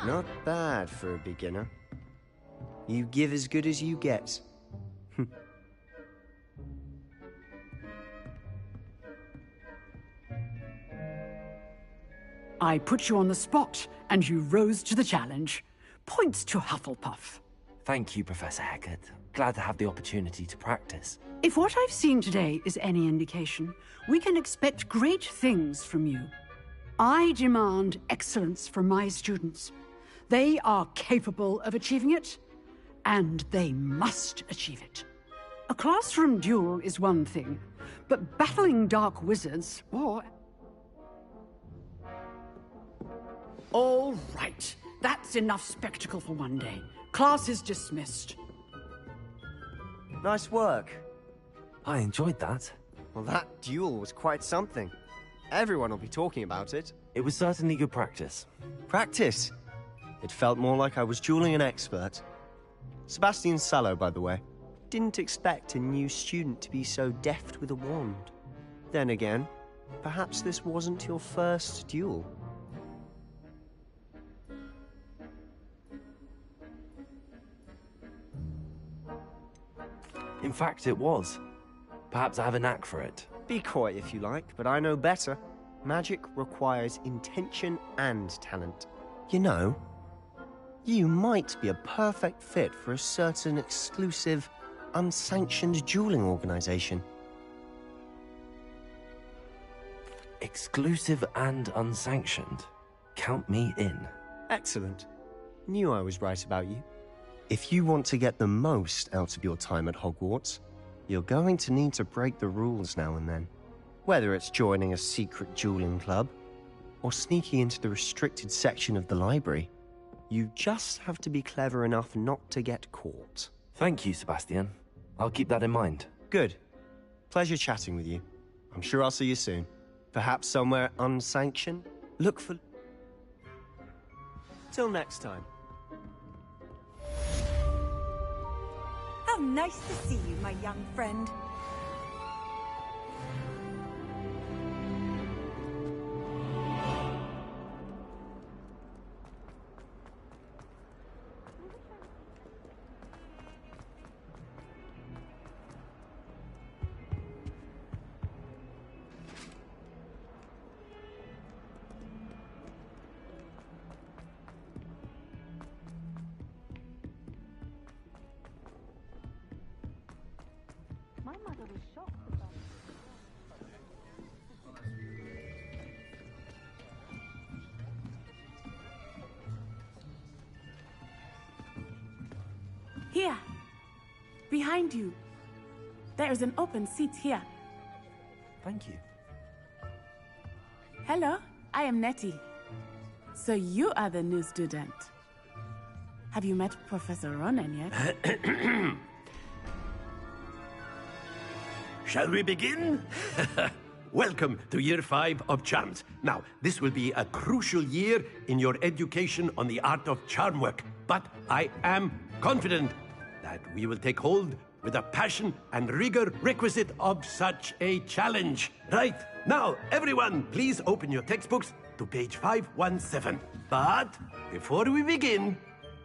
Not bad for a beginner. You give as good as you get.
I put you on the spot, and you rose to the challenge. Points to Hufflepuff.
Thank you, Professor Hecat. Glad to have the opportunity to practice.
If what I've seen today is any indication, we can expect great things from you. I demand excellence from my students. They are capable of achieving it, and they must achieve it. A classroom duel is one thing, but battling dark wizards, or... All right. That's enough spectacle for one day. Class is dismissed.
Nice work.
I enjoyed that.
Well, that duel was quite something. Everyone will be talking about it.
It was certainly good practice.
Practice? It felt more like I was dueling an expert. Sebastian Sallow, by the way. Didn't expect a new student to be so deft with a wand. Then again, perhaps this wasn't your first duel.
In fact, it was. Perhaps I have a knack for it.
Be coy if you like, but I know better. Magic requires intention and talent. You know, you might be a perfect fit for a certain exclusive, unsanctioned dueling organization.
Exclusive and unsanctioned? Count me in.
Excellent. Knew I was right about you. If you want to get the most out of your time at Hogwarts, you're going to need to break the rules now and then. Whether it's joining a secret dueling club, or sneaking into the restricted section of the library, you just have to be clever enough not to get caught.
Thank you, Sebastian. I'll keep that in mind.
Good. Pleasure chatting with you. I'm sure I'll see you soon. Perhaps somewhere unsanctioned? Look for... Till next time.
How nice to see you, my young friend. My mother was shocked about
Here. Behind you. There is an open seat here.
Thank you.
Hello, I am Nettie. So you are the new student. Have you met Professor Ronen yet?
Shall we begin? Welcome to Year 5 of Charms. Now, this will be a crucial year in your education on the art of charm work, but I am confident that we will take hold with the passion and rigor requisite of such a challenge. Right, now, everyone, please open your textbooks to page 517. But before we begin,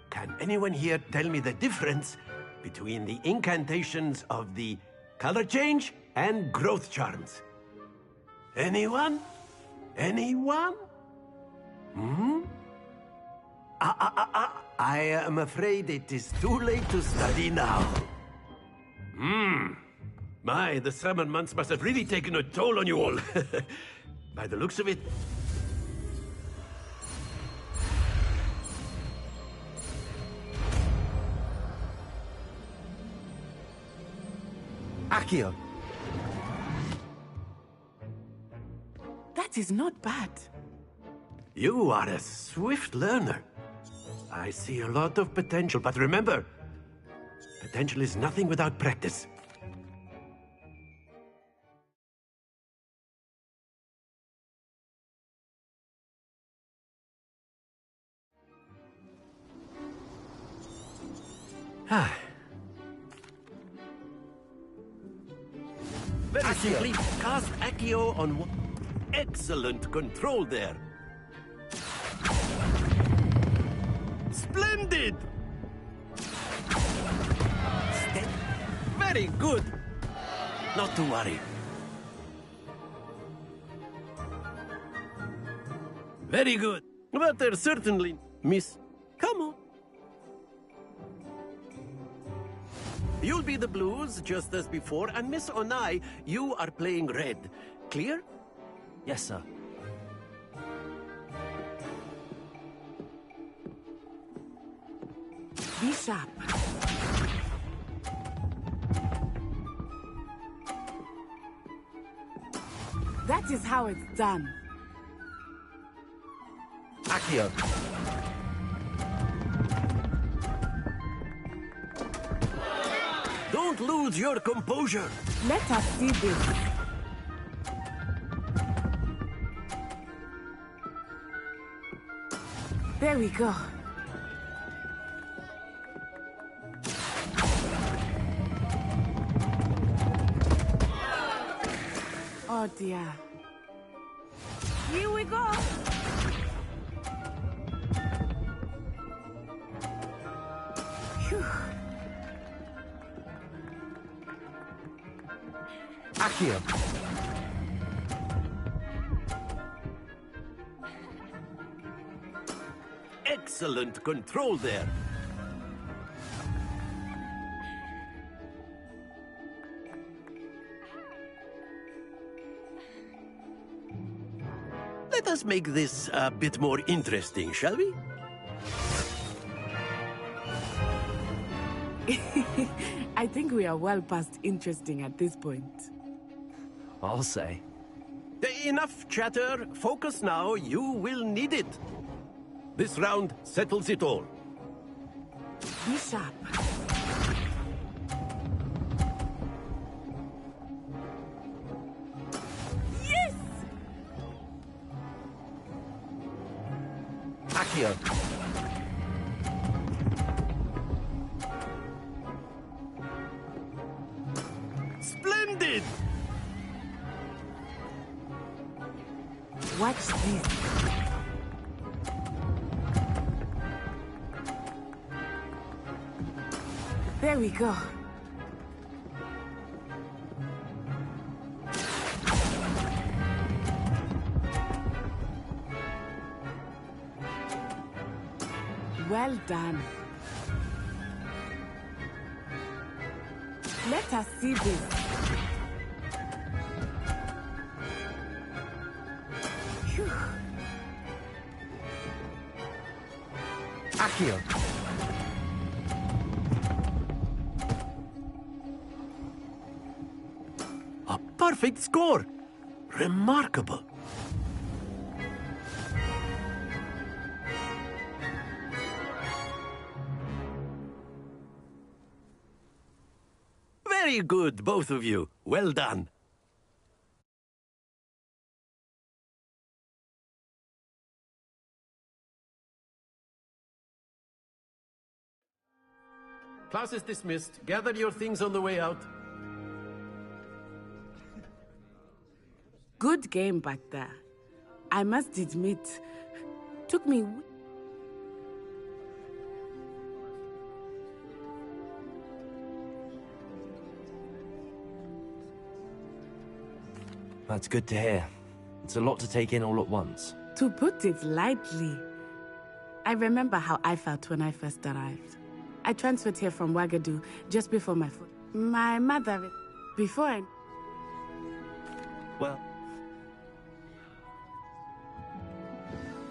can anyone here tell me the difference between the incantations of the color change and growth charms? Anyone? Anyone? I am afraid it is too late to study now. My, the summer months must have really taken a toll on you all. By the looks of it.
Accio!
That is not bad.
You are a swift learner. I see a lot of potential, but remember, potential is nothing without practice. Very simply, cast Accio on one. Excellent control there. Splendid! Very good. Not to worry. Very good. But there's certainly... Miss... Come on. You'll be the blues, just as before, and Miss Onai, you are playing red. Clear?
Yes, sir.
Be sharp. That is how it's done.
Accio.
Don't lose your composure.
Let us see this. There we go. Oh dear. Here we go. Phew.
Accio.
Excellent control there. Let us make this a bit more interesting, shall we?
I think we are well past interesting at this point.
I'll say.
Enough chatter. Focus now. You will need it. This round settles it all.
Be sharp. Yes!
Accio.
Splendid!
Watch this. There we go. Well done. Let us see this. Phew.
Accio.
A perfect score. Remarkable. Very good, both of you. Well done. Class is dismissed. Gather your things on the way out.
Good game back there. I must admit, took me...
That's good to hear. It's a lot to take in all at once.
To put it lightly, I remember how I felt when I first arrived. I transferred here from Wagadu just before my mother... Before I...
Well...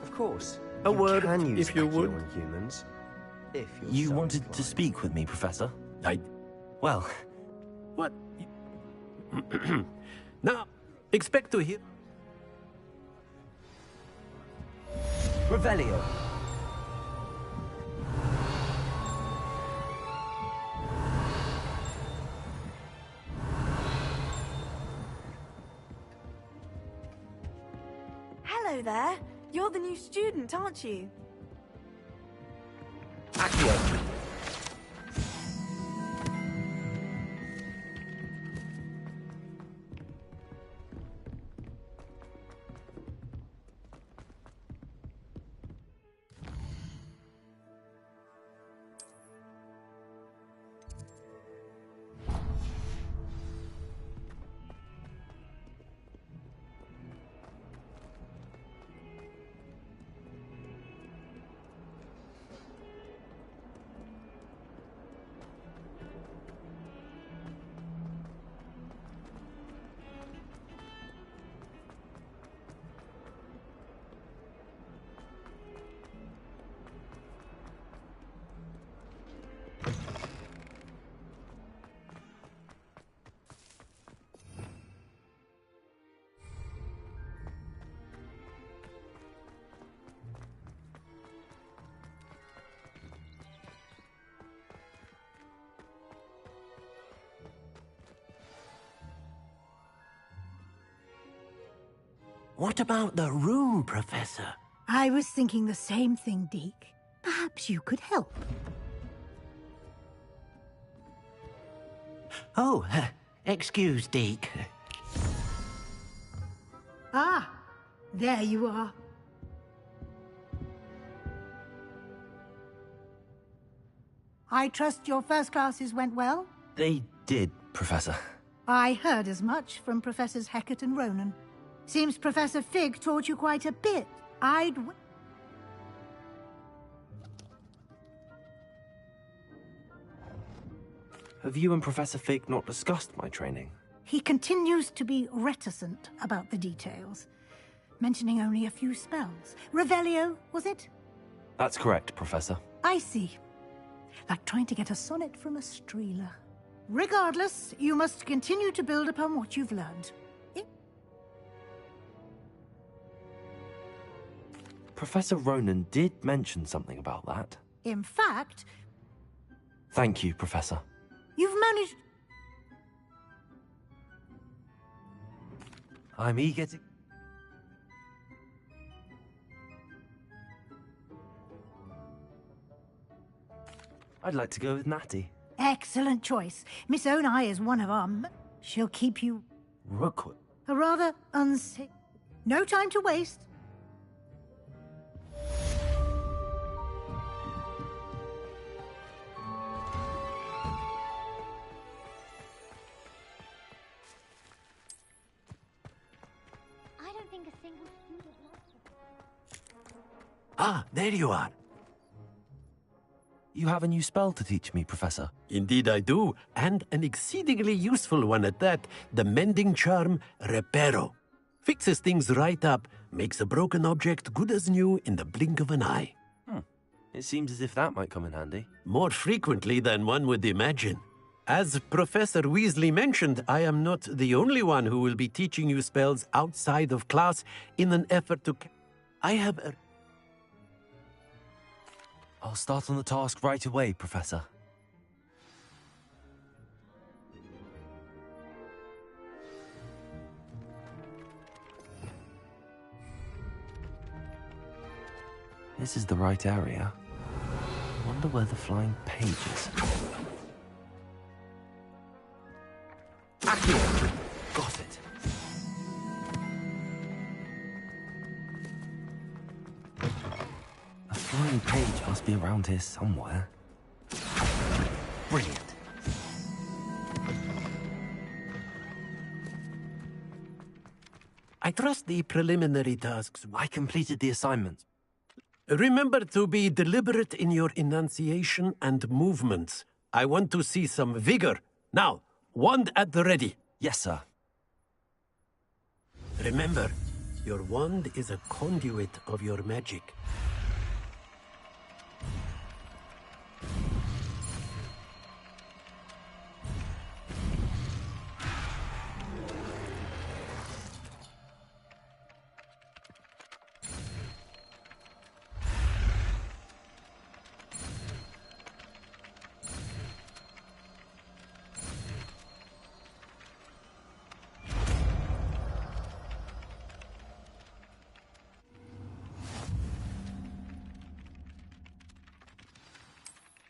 Of course.
A
you
word,
can use
if you
Accio
would.
on humans. If you're
You
so
wanted to
inclined.
speak with me, Professor? Well...
What? Now, expect to hear...
Revelio.
Hello there. You're the new student, aren't you?
Accio.
What about the room, Professor?
I was thinking the same thing, Deke. Perhaps you could help.
Oh, excuse, Deke.
Ah, there you are. I trust your first classes went well?
They did, Professor.
I heard as much from Professors Hecat and Ronan. Seems Professor Fig taught you quite a bit.
Have you and Professor Fig not discussed my training?
He continues to be reticent about the details, mentioning only a few spells. Revelio, was it?
That's correct, Professor.
I see. Like trying to get a sonnet from a streeler. Regardless, you must continue to build upon what you've learned.
Professor Ronan did mention something about that.
In fact...
Thank you, Professor.
You've managed...
I'm eager to... I'd like to go with Natty.
Excellent choice. Miss Onai is one of our... She'll keep you...
Rookwood.
A rather unsafe... No time to waste.
I don't think a single student lost it.
Ah, there you are.
You have a new spell to teach me, Professor.
Indeed I do, and an exceedingly useful one at that. The mending charm, Reparo. Fixes things right up, makes a broken object good as new in the blink of an eye.
It seems as if that might come in handy.
More frequently than one would imagine. As Professor Weasley mentioned, I am not the only one who will be teaching you spells outside of class in an effort to... I have a...
I'll start on the task right away, Professor. This is the right area. Wonder where the flying page is. Accio! Got it. A flying page must be around here somewhere. Brilliant.
I trust the preliminary tasks.
I completed the assignment.
Remember to be deliberate in your enunciation and movements. I want to see some vigor. Now, wand at the ready.
Yes, sir.
Remember, your wand is a conduit of your magic.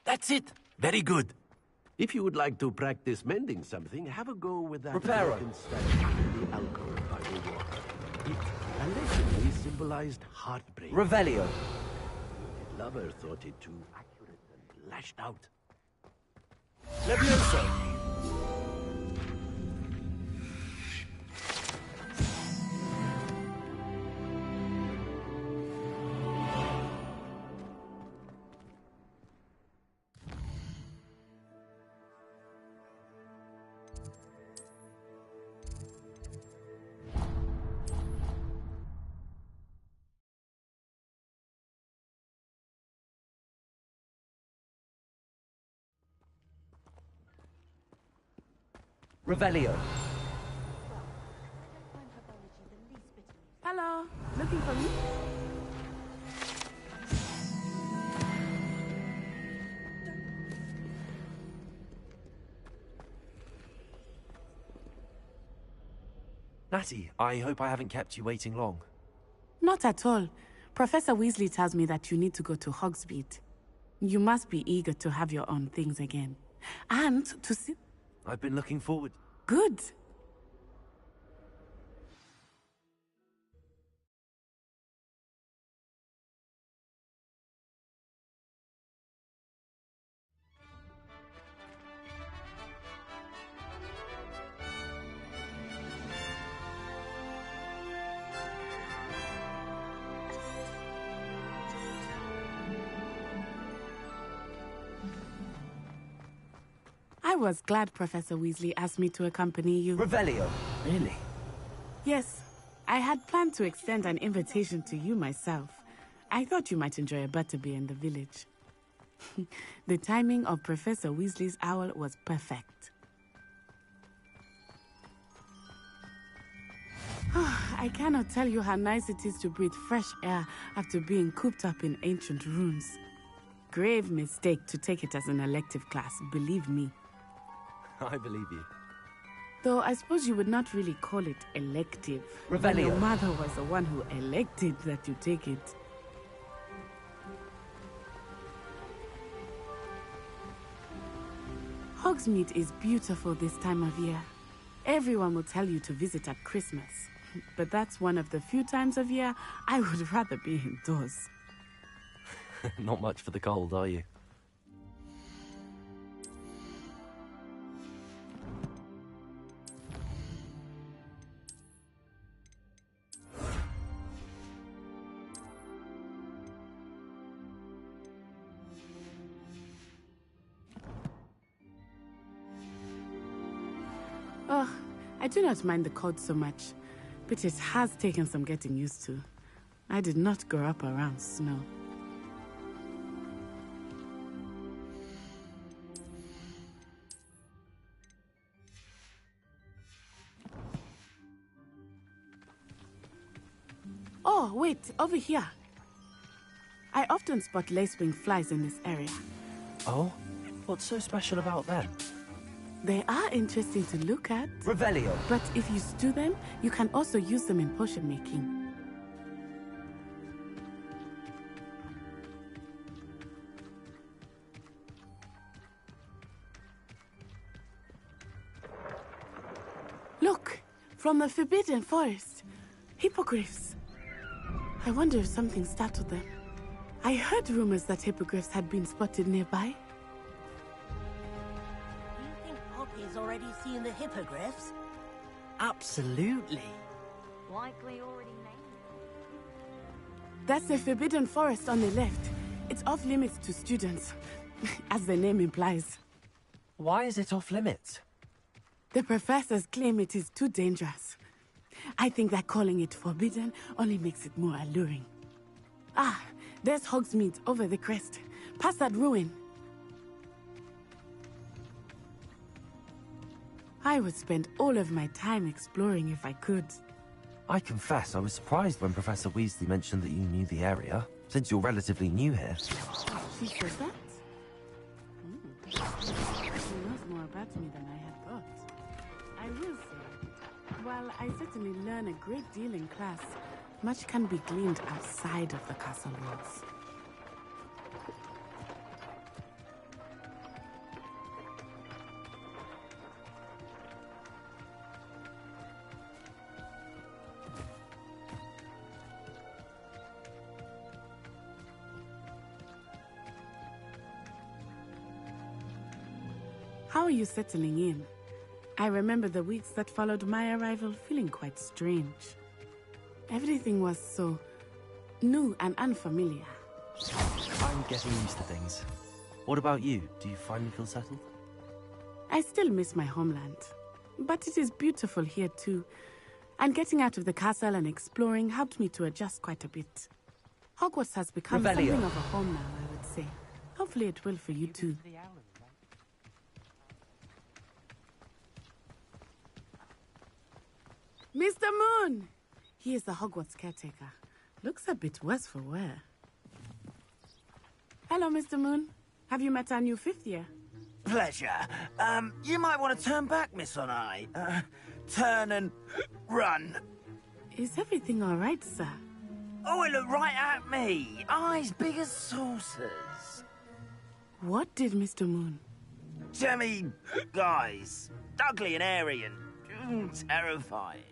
That's it. Very good. If you would like to practice mending something, have a go with that
Reparo.
broken statue in the alcove by the water. It allegedly symbolized heartbreak.
Revelio.
The lover thought it too accurate and lashed out. Levioso.
Revelio.
Hello, looking for me?
Natty, I hope I haven't kept you waiting long.
Not at all. Professor Weasley tells me that you need to go to Hogsmeade. You must be eager to have your own things again. And to see...
I've been looking forward.
Good. I was glad Professor Weasley asked me to accompany you.
Revelio, really?
Yes. I had planned to extend an invitation to you myself. I thought you might enjoy a butterbeer in the village. The timing of Professor Weasley's owl was perfect. I cannot tell you how nice it is to breathe fresh air after being cooped up in ancient ruins. Grave mistake to take it as an elective class, believe me.
I believe you.
Though I suppose you would not really call it elective.
Revelio.
Your mother was the one who elected that you take it. Hogsmeade is beautiful this time of year. Everyone will tell you to visit at Christmas. But that's one of the few times of year I would rather be indoors.
Not much for the cold, are you?
Oh, I do not mind the cold so much, but it has taken some getting used to. I did not grow up around snow. Oh, wait, over here. I often spot lacewing flies in this area.
Oh? What's so special about them?
They are interesting to look at.
Revelio.
But if you stew them, you can also use them in potion making. Look! From the Forbidden Forest. Hippogriffs. I wonder if something startled them. I heard rumors that hippogriffs had been spotted nearby.
Poppy's already seen the hippogriffs?
Absolutely.
Likely already named.
That's the Forbidden Forest on the left. It's off limits to students, as the name implies.
Why is it off limits?
The professors claim it is too dangerous. I think that calling it forbidden only makes it more alluring. Ah, there's Hogsmeade over the crest. Past that ruin. I would spend all of my time exploring if I could.
I confess I was surprised when Professor Weasley mentioned that you knew the area, since you're relatively new here.
She says that? She knows more about me than I had thought. I will say, while I certainly learn a great deal in class, much can be gleaned outside of the castle walls. How are you settling in? I remember the weeks that followed my arrival feeling quite strange. Everything was so new and unfamiliar.
I'm getting used to things. What about you? Do you finally feel settled?
I still miss my homeland, but it is beautiful here too. And getting out of the castle and exploring helped me to adjust quite a bit. Hogwarts has become
Revelio.
something of a home now, I would say. Hopefully it will for you too. Mr. Moon! He is the Hogwarts caretaker. Looks a bit worse for wear. Hello, Mr. Moon. Have you met our new fifth year?
Pleasure. You might want to turn back, Miss Onai. Turn and run.
Is everything all right, sir?
Oh, it looked right at me. Eyes big as saucers.
What did Mr. Moon?
Jemmy, guys. Ugly and airy and terrifying.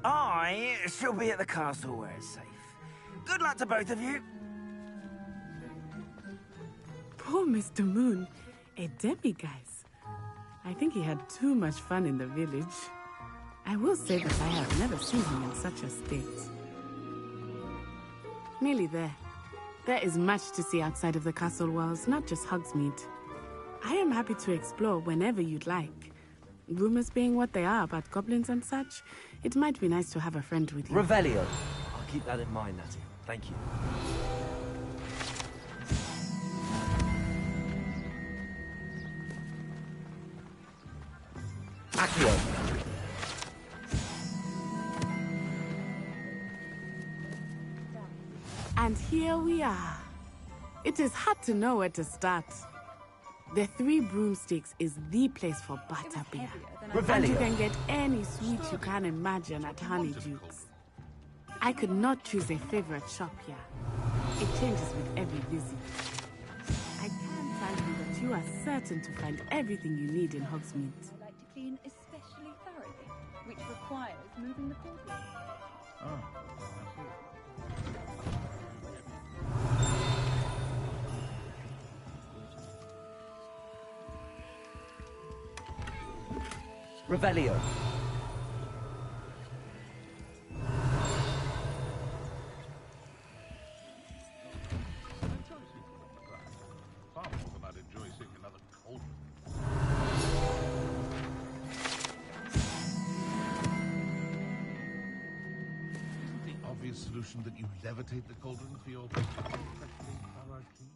I shall be at the castle where it's safe. Good luck to both of you.
Poor Mr. Moon. A demi-guise. I think he had too much fun in the village. I will say that I have never seen him in such a state. Nearly there. There is much to see outside of the castle walls, not just Hogsmeade. I am happy to explore whenever you'd like. Rumors being what they are about goblins and such, it might be nice to have a friend with you.
Revelio. I'll keep that in mind, Natty. Thank you. Accio.
And here we are. It is hard to know where to start. The Three Broomsticks is the place for butterbeer. And you can get any sweet you can imagine at Honeydukes. I could not choose a favorite shop here. It changes with every visit. I can tell you that you are certain to find everything you need in Hogsmeade.
I like to clean especially thoroughly, which requires moving the portal.
Revelio.
Solution that you levitate the cauldron for your professional hierarchy?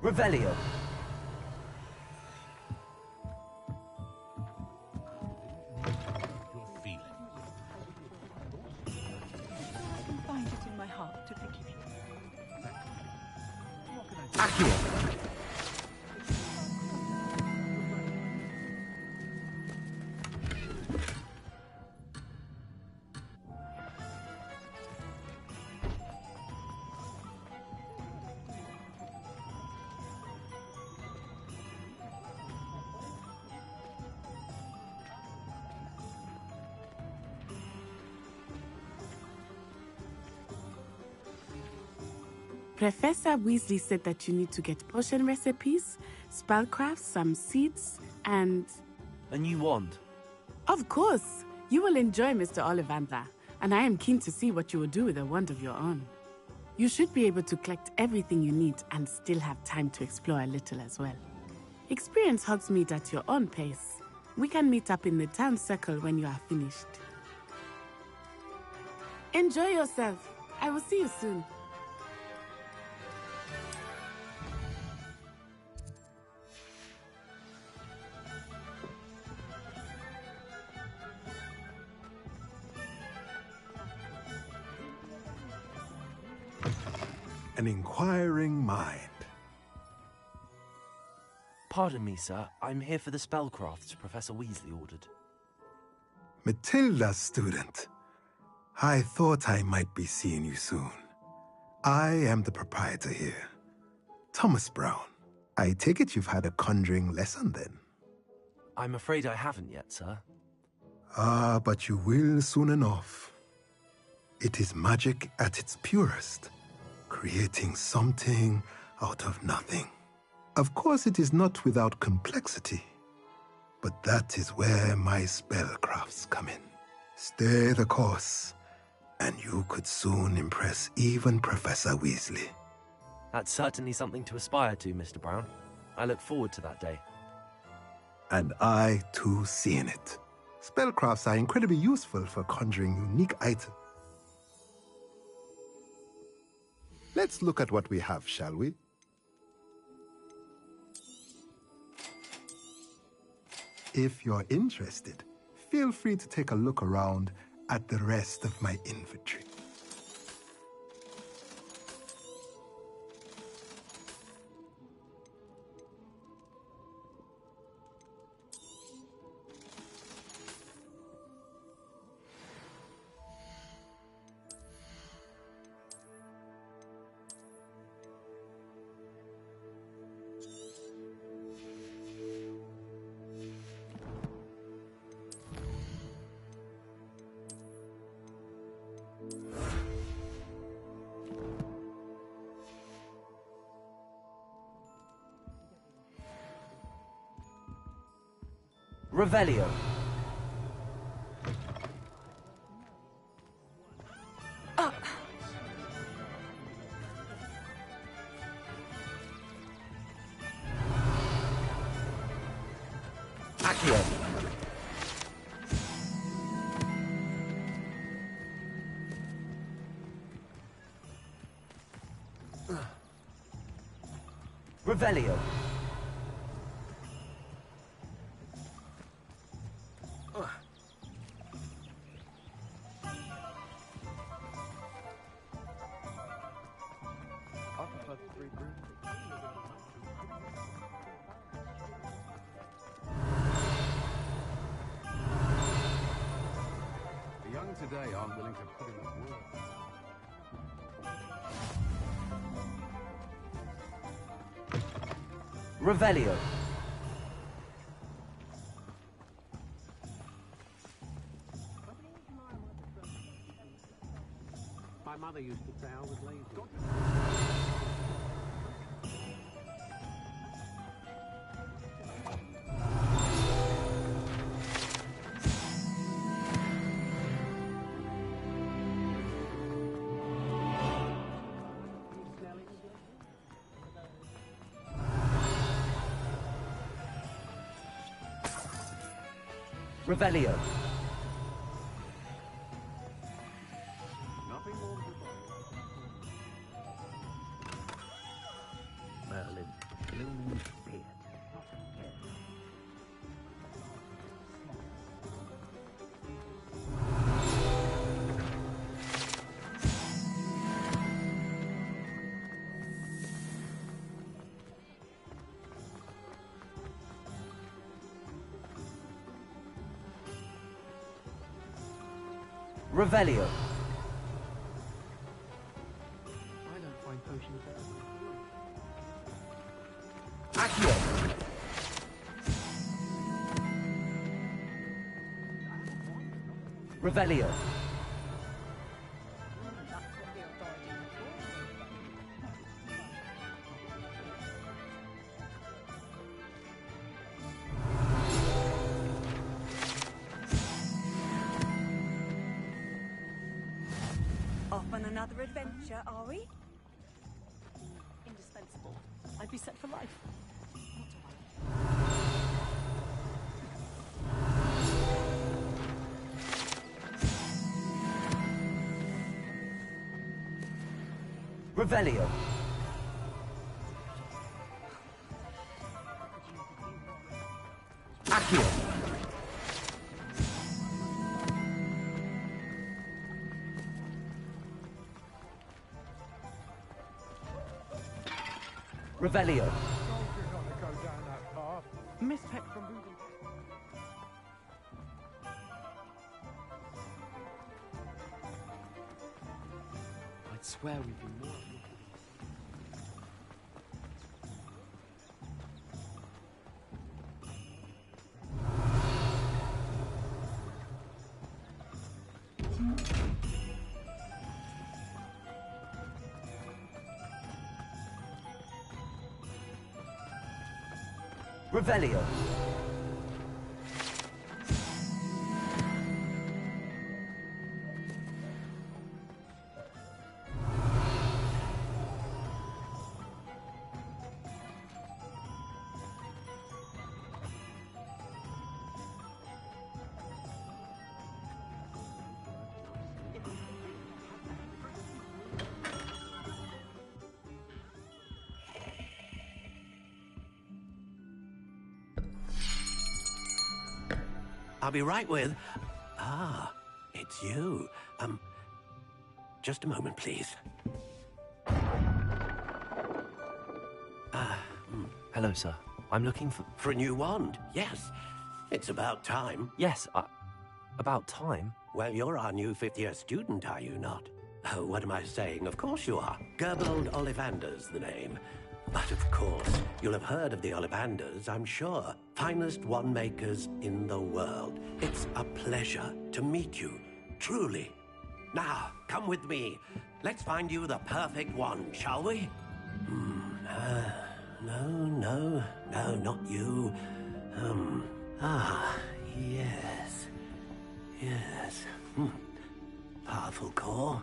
Revelio.
Your feelings.
I can find it in my heart to forgive you.
Accio.
Professor Weasley said that you need to get potion recipes, spellcrafts, some seeds, and...
A new wand.
Of course! You will enjoy Mr. Ollivander, and I am keen to see what you will do with a wand of your own. You should be able to collect everything you need and still have time to explore a little as well. Experience Hogsmeade at your own pace. We can meet up in the town circle when you are finished. Enjoy yourself. I will see you soon.
An inquiring mind.
Pardon me, sir. I'm here for the spellcrafts Professor Weasley ordered.
Matilda, student. I thought I might be seeing you soon. I am the proprietor here, Thomas Brown. I take it you've had a conjuring lesson then?
I'm afraid I haven't yet, sir.
Ah, but you will soon enough. It is magic at its purest, creating something out of nothing. Of course, it is not without complexity, but that is where my spellcrafts come in. Stay the course, and you could soon impress even Professor Weasley.
That's certainly something to aspire to, Mr. Brown. I look forward to that day.
And I, too, see in it. Spellcrafts are incredibly useful for conjuring unique items. Let's look at what we have, shall we? If you're interested, feel free to take a look around at the rest of my inventory.
Revelio. Accio. Revelio.
The young today aren't willing to put in the work.
Revelio.
My mother used to say I was lazy.
Revelio.
Nothing more to
Merlin, Bloom's beard.
Revelio.
I don't find potions very
Accio. Revelio.
Off on another adventure, are we?
indispensable. I'd be set for life.
Revelio. Accio. Revelio.
Miss Peck from Bootle.
I'd swear we'd be more.
Revelio.
I'll be right with... Ah, it's you. Just a moment, please.
Hello, sir. I'm looking for...
For a new wand, yes. It's about time.
Yes, about time?
Well, you're our new fifth-year student, are you not? Oh, what am I saying? Of course you are. Gerbold Ollivander's the name. But of course, you'll have heard of the Ollivanders, I'm sure. Finest wand makers in the world. It's a pleasure to meet you, truly. Now, come with me. Let's find you the perfect wand, shall we? No, not you. Yes. Yes. Powerful core.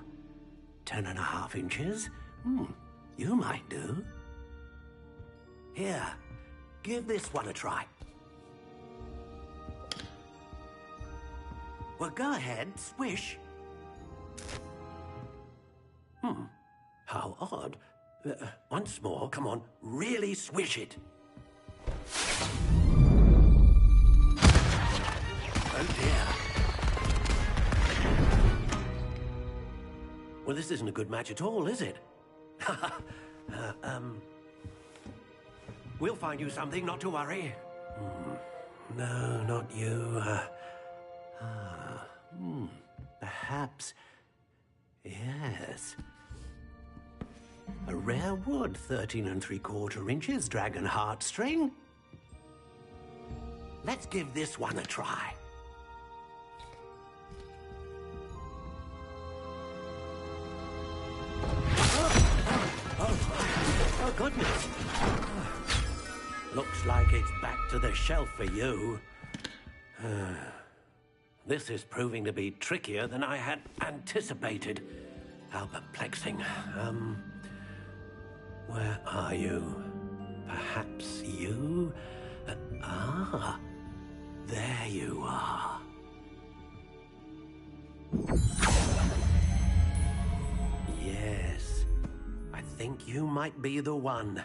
10.5 inches. You might do. Here, give this one a try. Well, go ahead, swish. How odd. Once more, come on, really swish it. Oh dear. Well, this isn't a good match at all, is it? We'll find you something, not to worry. No, not you. Perhaps... Yes. A rare wood, 13 3/4 inches, dragon heartstring. Let's give this one a try. Oh, goodness. Looks like it's back to the shelf for you. This is proving to be trickier than I had anticipated. How perplexing. Where are you? Perhaps you? There you are. Yes, I think you might be the one.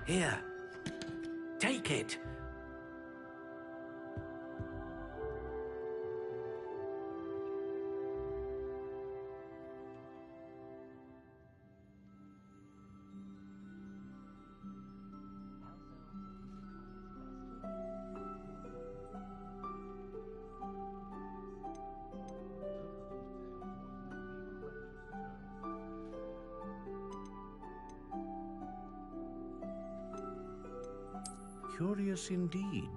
Here, take it.
Curious indeed.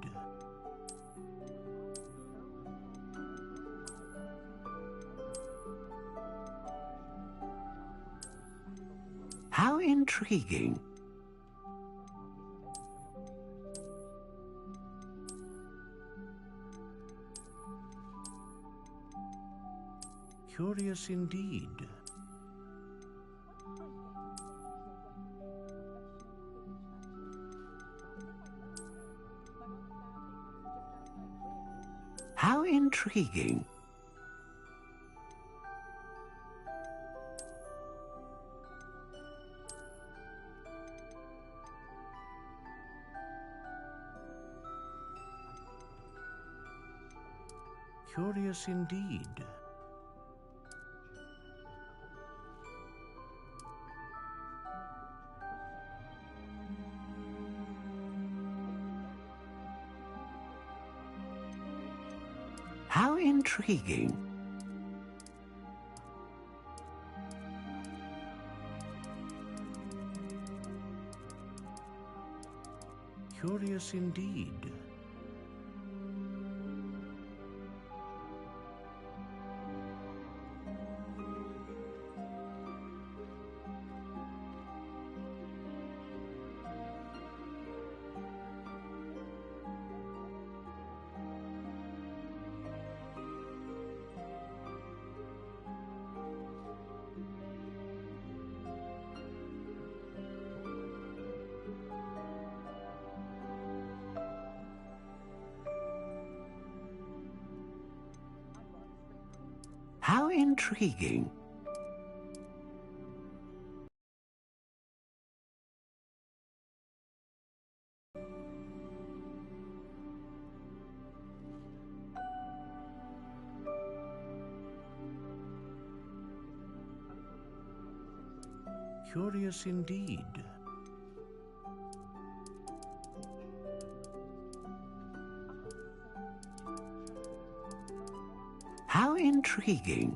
How intriguing.
Curious indeed.
How intriguing.
Curious indeed.
How intriguing.
Curious indeed.
How intriguing.
Curious indeed.
How intriguing.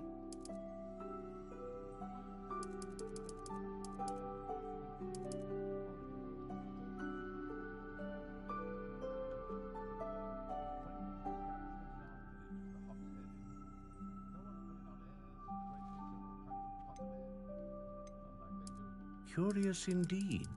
Curious indeed.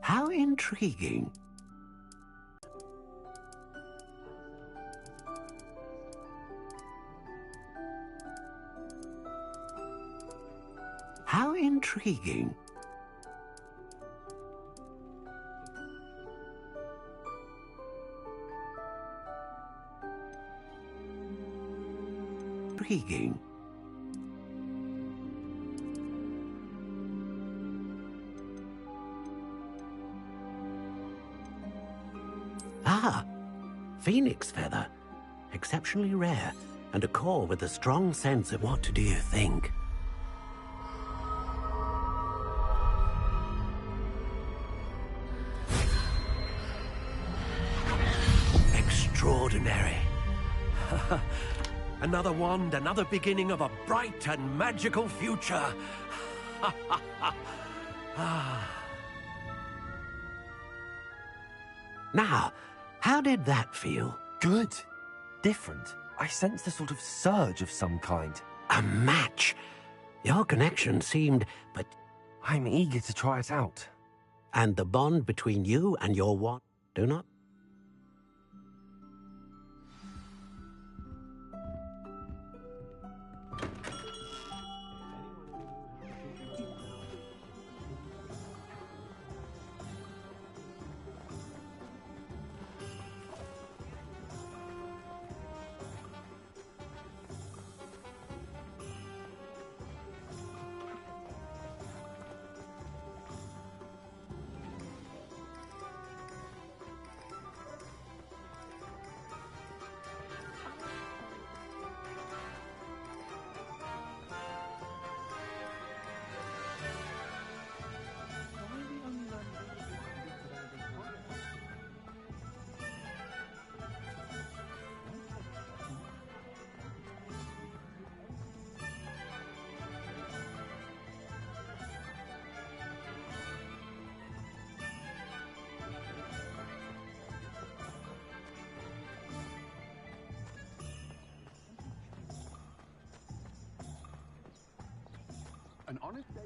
How intriguing. How intriguing. Intriguing. Ah, phoenix feather. Exceptionally rare, and a core with a strong sense of what do you think? Extraordinary. Another wand, another beginning of a bright and magical future. Now, how did that feel?
Good. Different. I sensed a sort of surge of some kind.
A match. Your connection seemed, but
I'm eager to try it out.
And the bond between you and your wand, do not?
An honest day.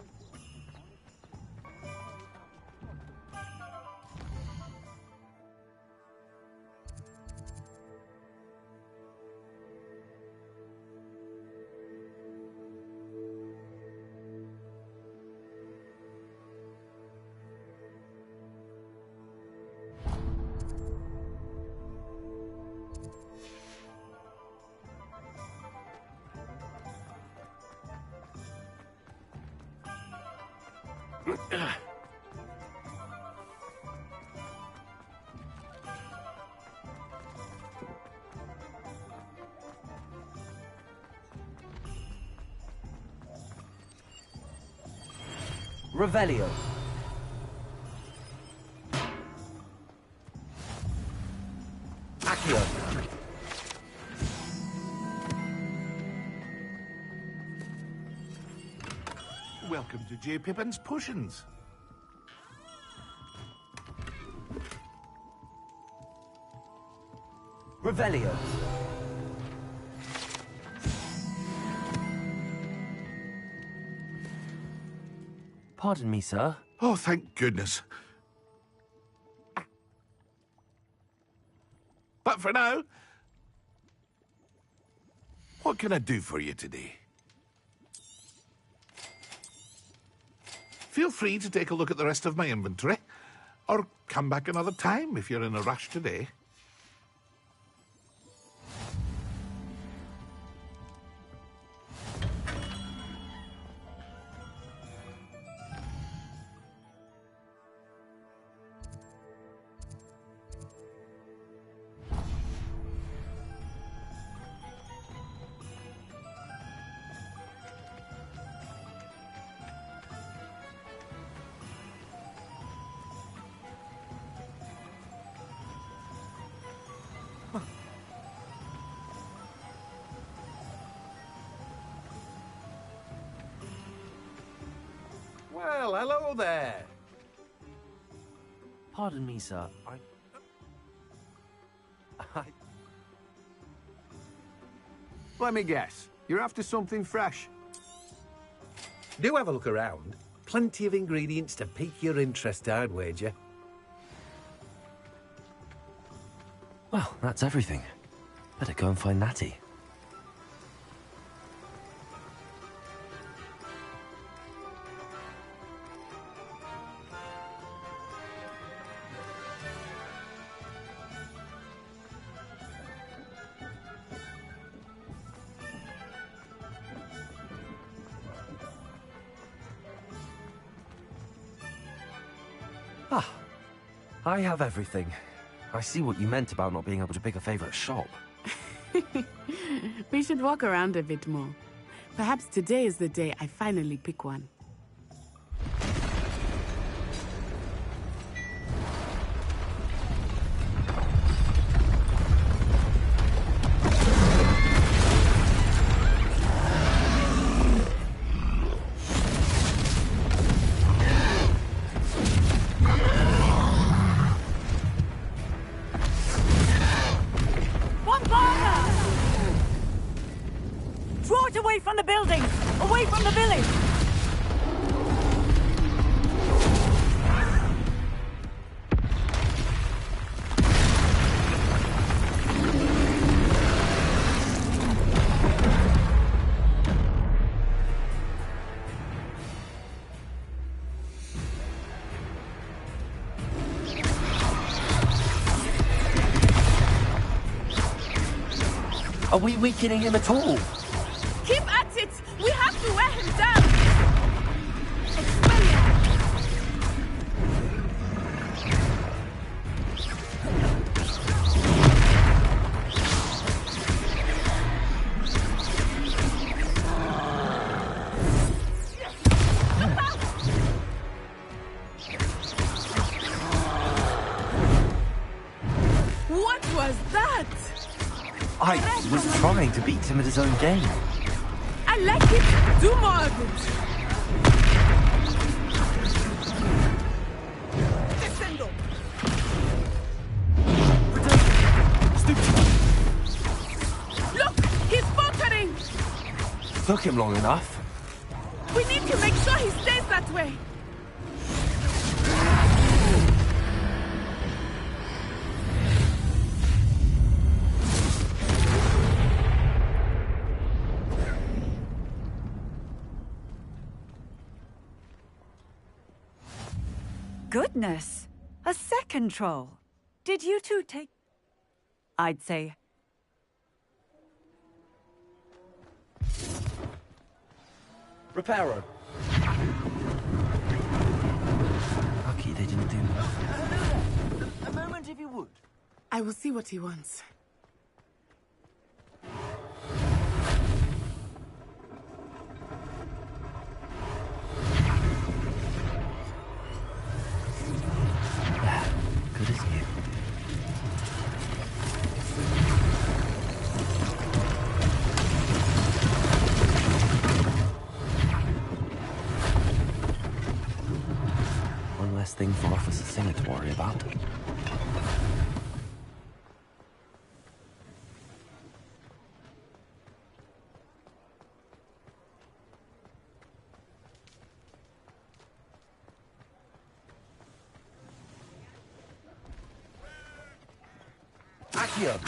Revelio. Accio.
Welcome to J. Pippin's Potions.
Revelio. Pardon me, sir.
Oh, thank goodness. But for now, what can I do for you today? Feel free to take a look at the rest of my inventory, or come back another time if you're in a rush today.
Well, hello there.
Pardon me, sir.
Let me guess. You're after something fresh. Do have a look around. Plenty of ingredients to pique your interest, I'd wager.
Well, that's everything. Better go and find Natty. Ah, I have everything. I see what you meant about not being able to pick a favorite shop.
We should walk around a bit more. Perhaps today is the day I finally pick one.
Draw it away from the building! Away from the village!
Are we weakening him at all?
Keep at it! We have to wear him down! What was that?
I was trying to beat him at his own game.
I like it! Do more of it! Descendo! Look! He's faltering!
Took him long enough.
We need to make sure he stays that way!
Goodness! A second troll. Did you two take... I'd say...
Reparo. Lucky they didn't do that.
A moment if you would.
I will see what he wants.
Good as new. One less thing for Officer Singer to worry about. Accio!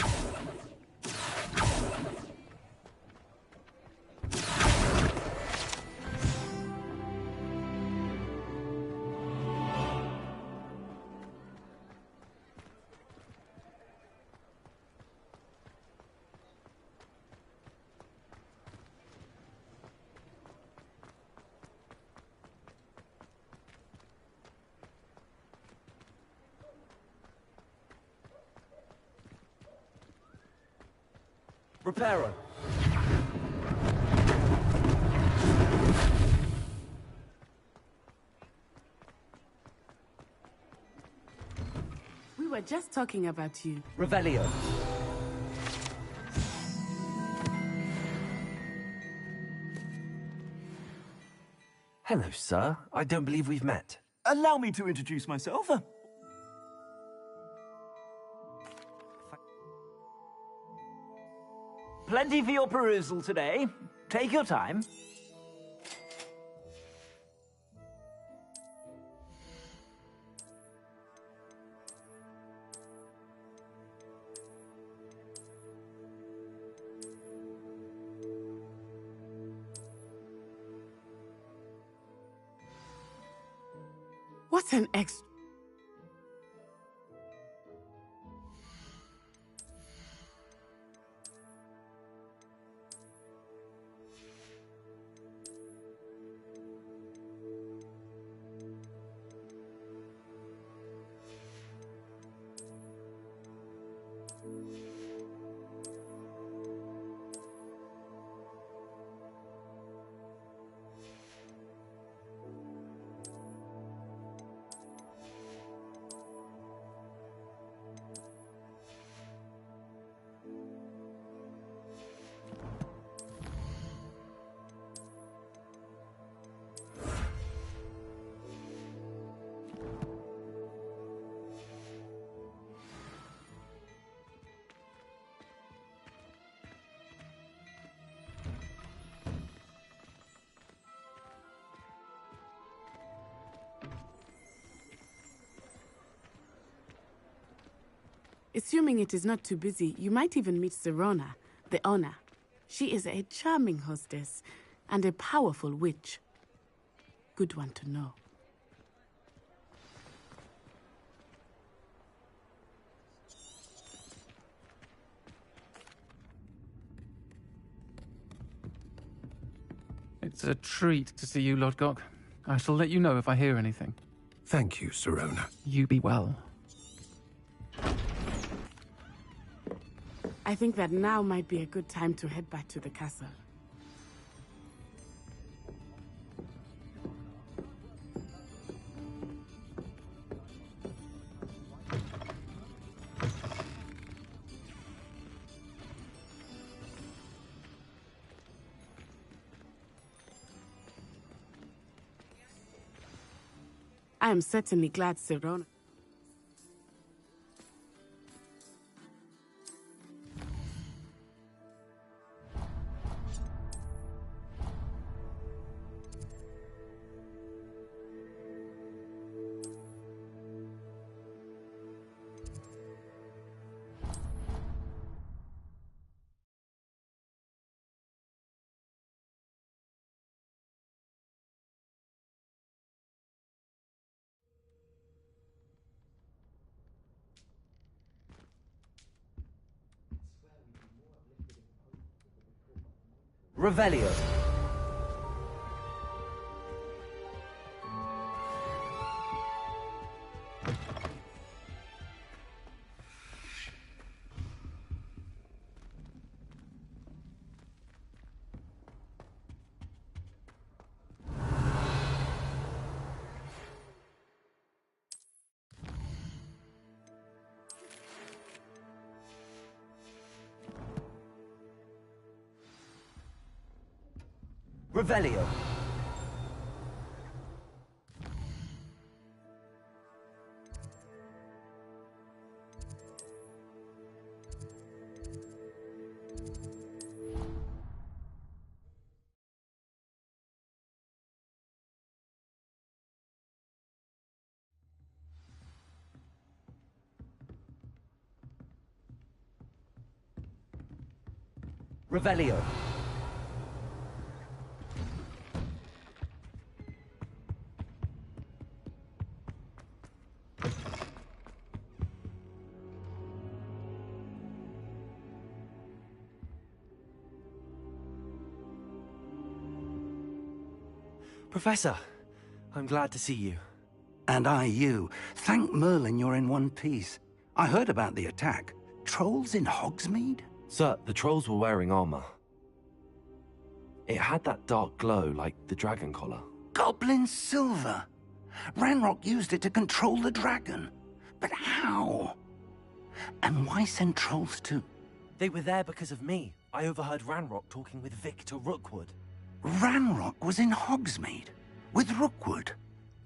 Reparo.
We were just talking about you.
Revelio. Hello, sir. I don't believe we've met.
Allow me to introduce myself. Plenty for your perusal today. Take your time.
What an ex... Assuming it is not too busy, you might even meet Sirona, the owner. She is a charming hostess and a powerful witch. Good one to know.
It's a treat to see you, Lodgok. I shall let you know if I hear anything.
Thank you, Sirona.
You be well.
I think that now might be a good time to head back to the castle. I am certainly glad Sirona...
Revelio. Revelio. Revelio. Professor, I'm glad to see you.
And I you. Thank Merlin you're in one piece. I heard about the attack. Trolls in Hogsmeade?
Sir, the trolls were wearing armor. It had that dark glow like the dragon collar.
Goblin silver! Ranrock used it to control the dragon. But how? And why send trolls too?
They were there because of me. I overheard Ranrock talking with Victor Rookwood.
Ranrock was in Hogsmeade? With Rookwood?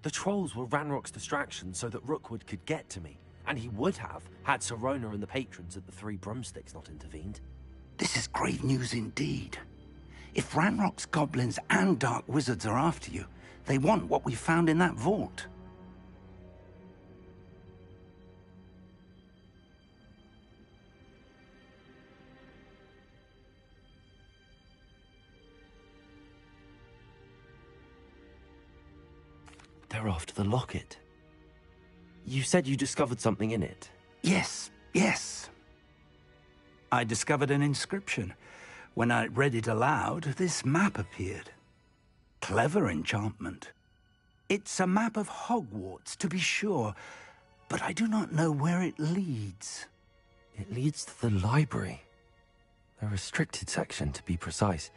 The trolls were Ranrock's distraction so that Rookwood could get to me. And he would have, had Sirona and the patrons at the Three Broomsticks not intervened.
This is grave news indeed. If Ranrock's goblins and dark wizards are after you, they want what we found in that vault.
They're after the locket. You said you discovered something in it.
Yes, yes. I discovered an inscription. When I read it aloud, this map appeared. Clever enchantment. It's a map of Hogwarts, to be sure, but I do not know where it leads.
It leads to the library. A restricted section, to be precise,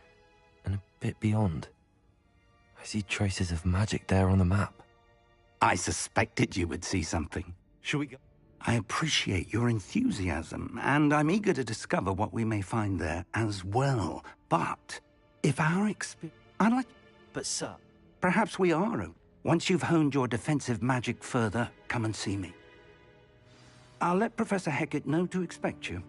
and a bit beyond. I see traces of magic there on the map.
I suspected you would see something.
Shall we go?
I appreciate your enthusiasm, and I'm eager to discover what we may find there as well. But if our experience...
But, sir...
Perhaps we are. Once you've honed your defensive magic further, come and see me. I'll let Professor Hecat know to expect you.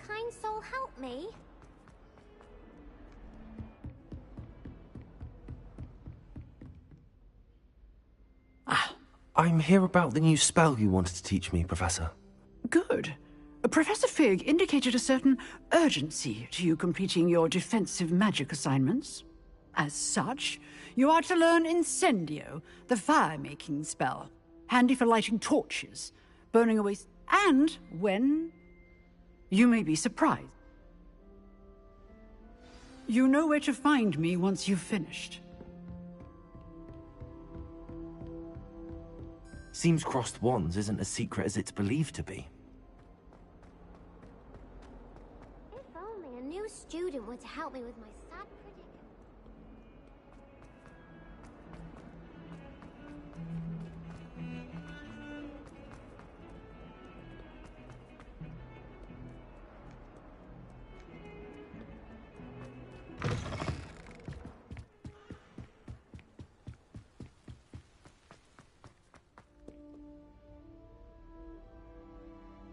Kind soul help me?
I'm here about the new spell you wanted to teach me, Professor.
Good. Professor Fig indicated a certain urgency to you completing your defensive magic assignments. As such, you are to learn Incendio, the fire-making spell, handy for lighting torches, burning away... And when... You may be surprised. You know where to find me once you've finished.
Seems crossed wands isn't as secret as it's believed to be.
If only a new student were to help me with my sad predicament.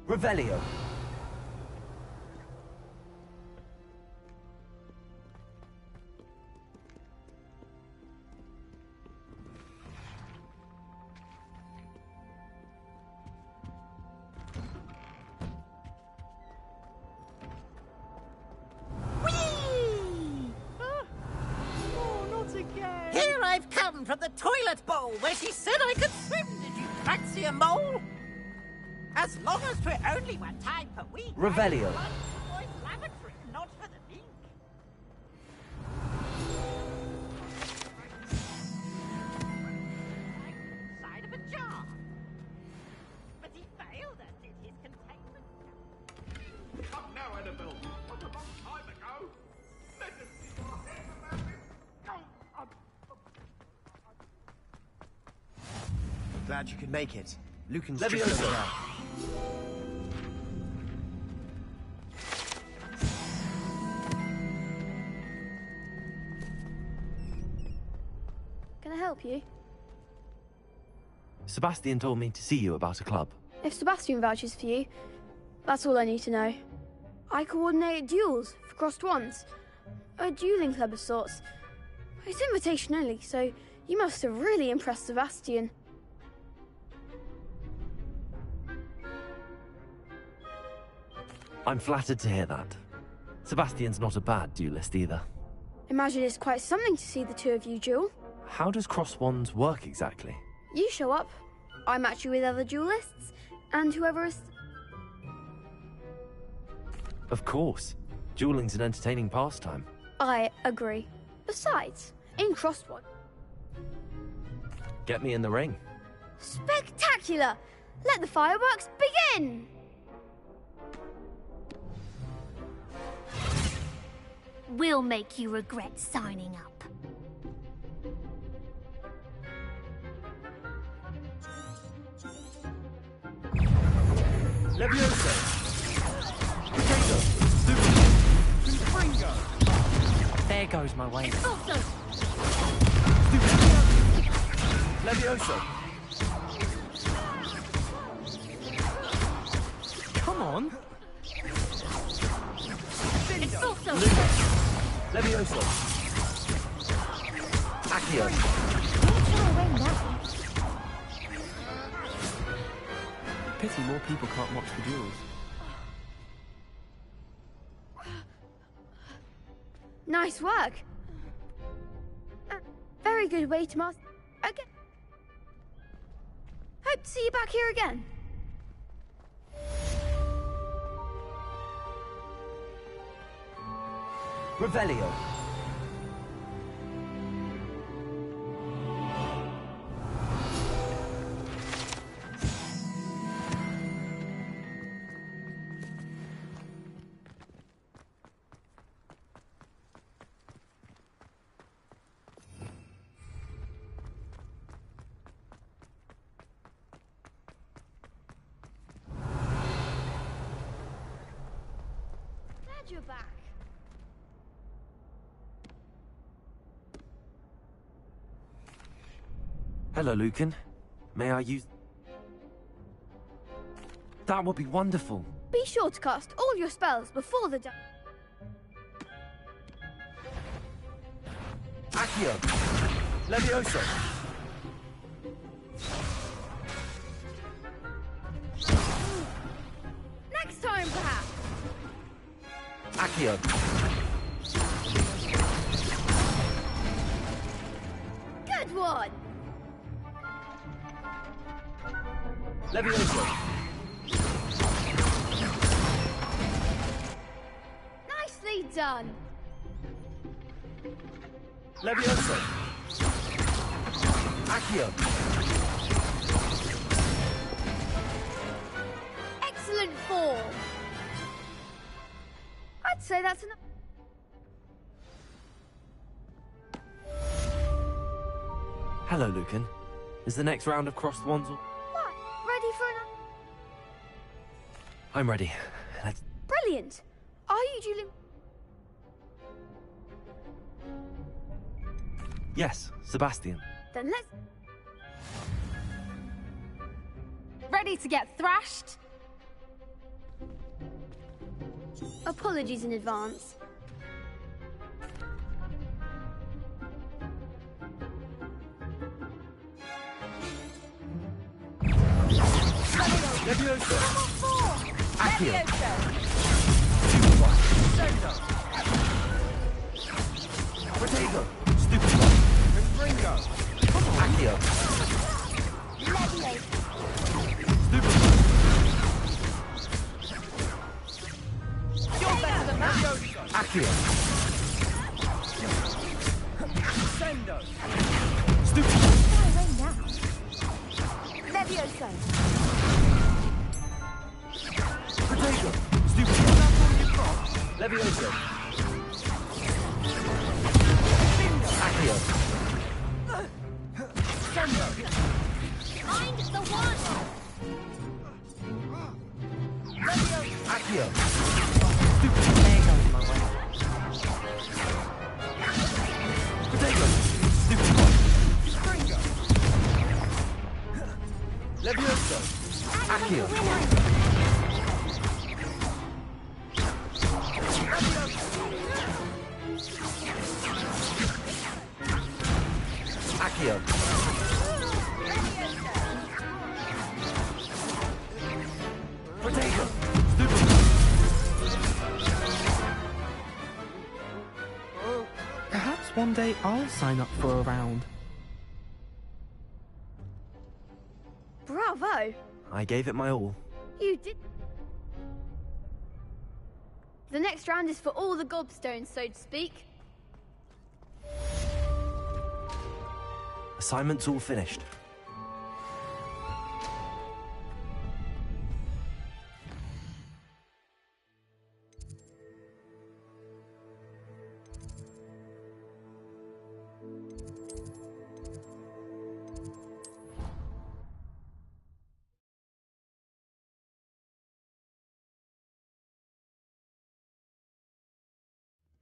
Revelio.
Here I've come from the toilet bowl where she said I could swim. Did you fancy a mole? As long as 'twere only one time per week.
Revelio.
Lavatory, not for the meek. Side of a jar. But he failed us in his containment.
Come now, Annabelle. What a long time ago. Let us see your head about it.
Glad you could make it. Lucan's
Leviosa.
just over there.
Can I help you?
Sebastian told me to see you about a club.
If Sebastian vouches for you, that's all I need to know. I coordinate duels for crossed wands. A dueling club of sorts. It's invitation only, so you must have really impressed Sebastian.
I'm flattered to hear that. Sebastian's not a bad duelist either.
Imagine it's quite something to see the two of you duel.
how does Cross Wands work exactly?
You show up, I match you with other duelists, and whoever is...
Of course. Dueling's an entertaining pastime.
I agree. Besides, in Cross Wands...
Get me in the ring.
Spectacular! Let the fireworks begin!
We'll make you regret signing up.
Leviosa! Potato! Confringo!
There goes my way.
Leviosa!
Come on!
Leviosa! Accio!
Pity more people can't watch the duels.
Nice work. Very good way to master... Okay. Hope to see you back here again.
Revelio.
Glad you're back.
Hello, Lucan. May I use... That would be wonderful.
Be sure to cast all your spells before the...
Accio! Leviosa!
Next time, perhaps.
Accio!
Good one.
Leviosa!
Nicely done.
Leviosa! Accio!
Excellent form. I'd say that's enough.
Hello, Lucan. Is the next round of Crossed Wands...
What? Ready for an...
I'm ready. Let's...
Brilliant. Are you dueling...
Yes, Sebastian.
Then let's...
Ready to get thrashed?
Apologies in advance.
Leviosa!
Accio!
Potato! Stupid one! Confringo! Accio! Stupid one!
You're better than that!
Accio!
Sendo!
Stupid one!
Leviosa!
Potato! Stupid one! Leviosa! Accio!
Sendo!
Find the one!
Accio!
There goes my way.
Potato! Stupid one! Leviosa! Accio! Accio! Potato! Stupid one!
Perhaps one day I'll sign up for a round.
Bravo!
I gave it my all.
You did. The next round is for all the gobstones, so to speak.
Assignment's all finished.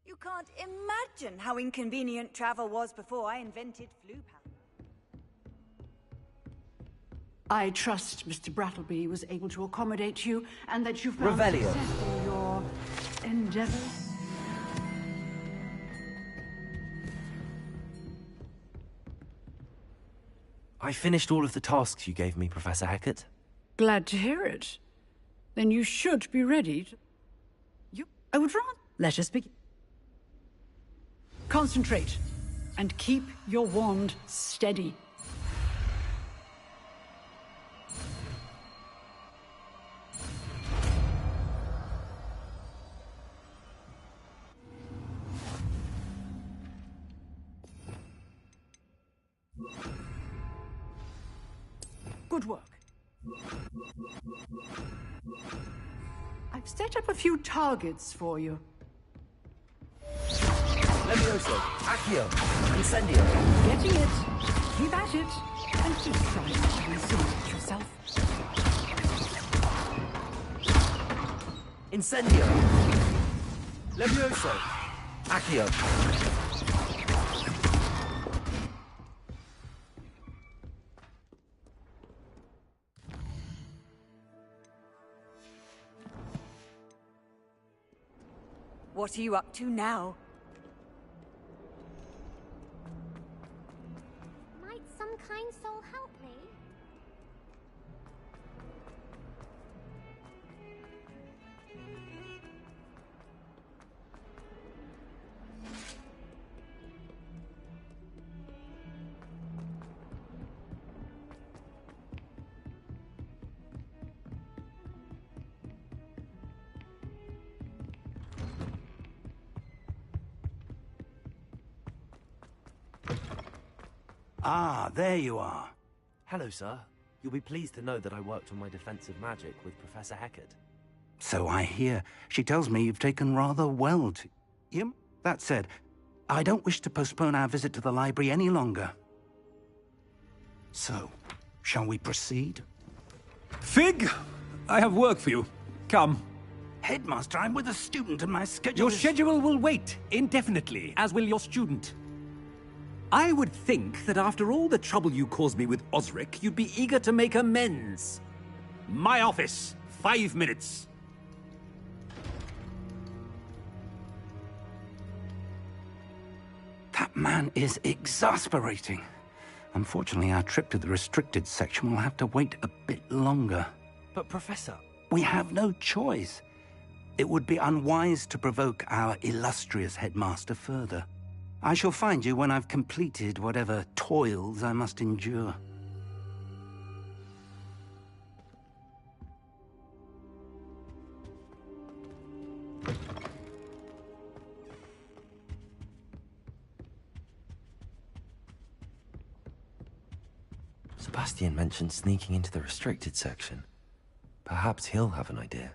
You can't imagine how inconvenient travel was before I invented Floop.
I trust Mr. Brattleby was able to accommodate you and that you found
Revelio.
success in your endeavors.
I finished all of the tasks you gave me, Professor Hecat.
Glad to hear it. Then you should be ready to... I would rather... Let us begin. Concentrate, and keep your wand steady. Good work. I've set up a few targets for you.
Levioso, Accio, Incendio.
Getting it. Keep at it. And keep trying to resolve it yourself.
Incendio. Levioso, Accio.
What are you up to now?
Might some kind soul help me?
Ah, there you are.
Hello, sir. You'll be pleased to know that I worked on my defensive magic with Professor Hecat.
So I hear. She tells me you've taken rather well to... Yep. That said, I don't wish to postpone our visit to the library any longer. So, shall we proceed?
Fig, I have work for you. Come.
Headmaster, I'm with a student and my schedule
Your
is...
schedule will wait indefinitely, as will your student. I would think that after all the trouble you caused me with Osric, you'd be eager to make amends. My office, 5 minutes.
That man is exasperating. Unfortunately, our trip to the restricted section will have to wait a bit longer.
But, Professor...
We have no choice. It would be unwise to provoke our illustrious headmaster further. I shall find you when I've completed whatever toils I must endure.
Sebastian mentioned sneaking into the restricted section. Perhaps he'll have an idea.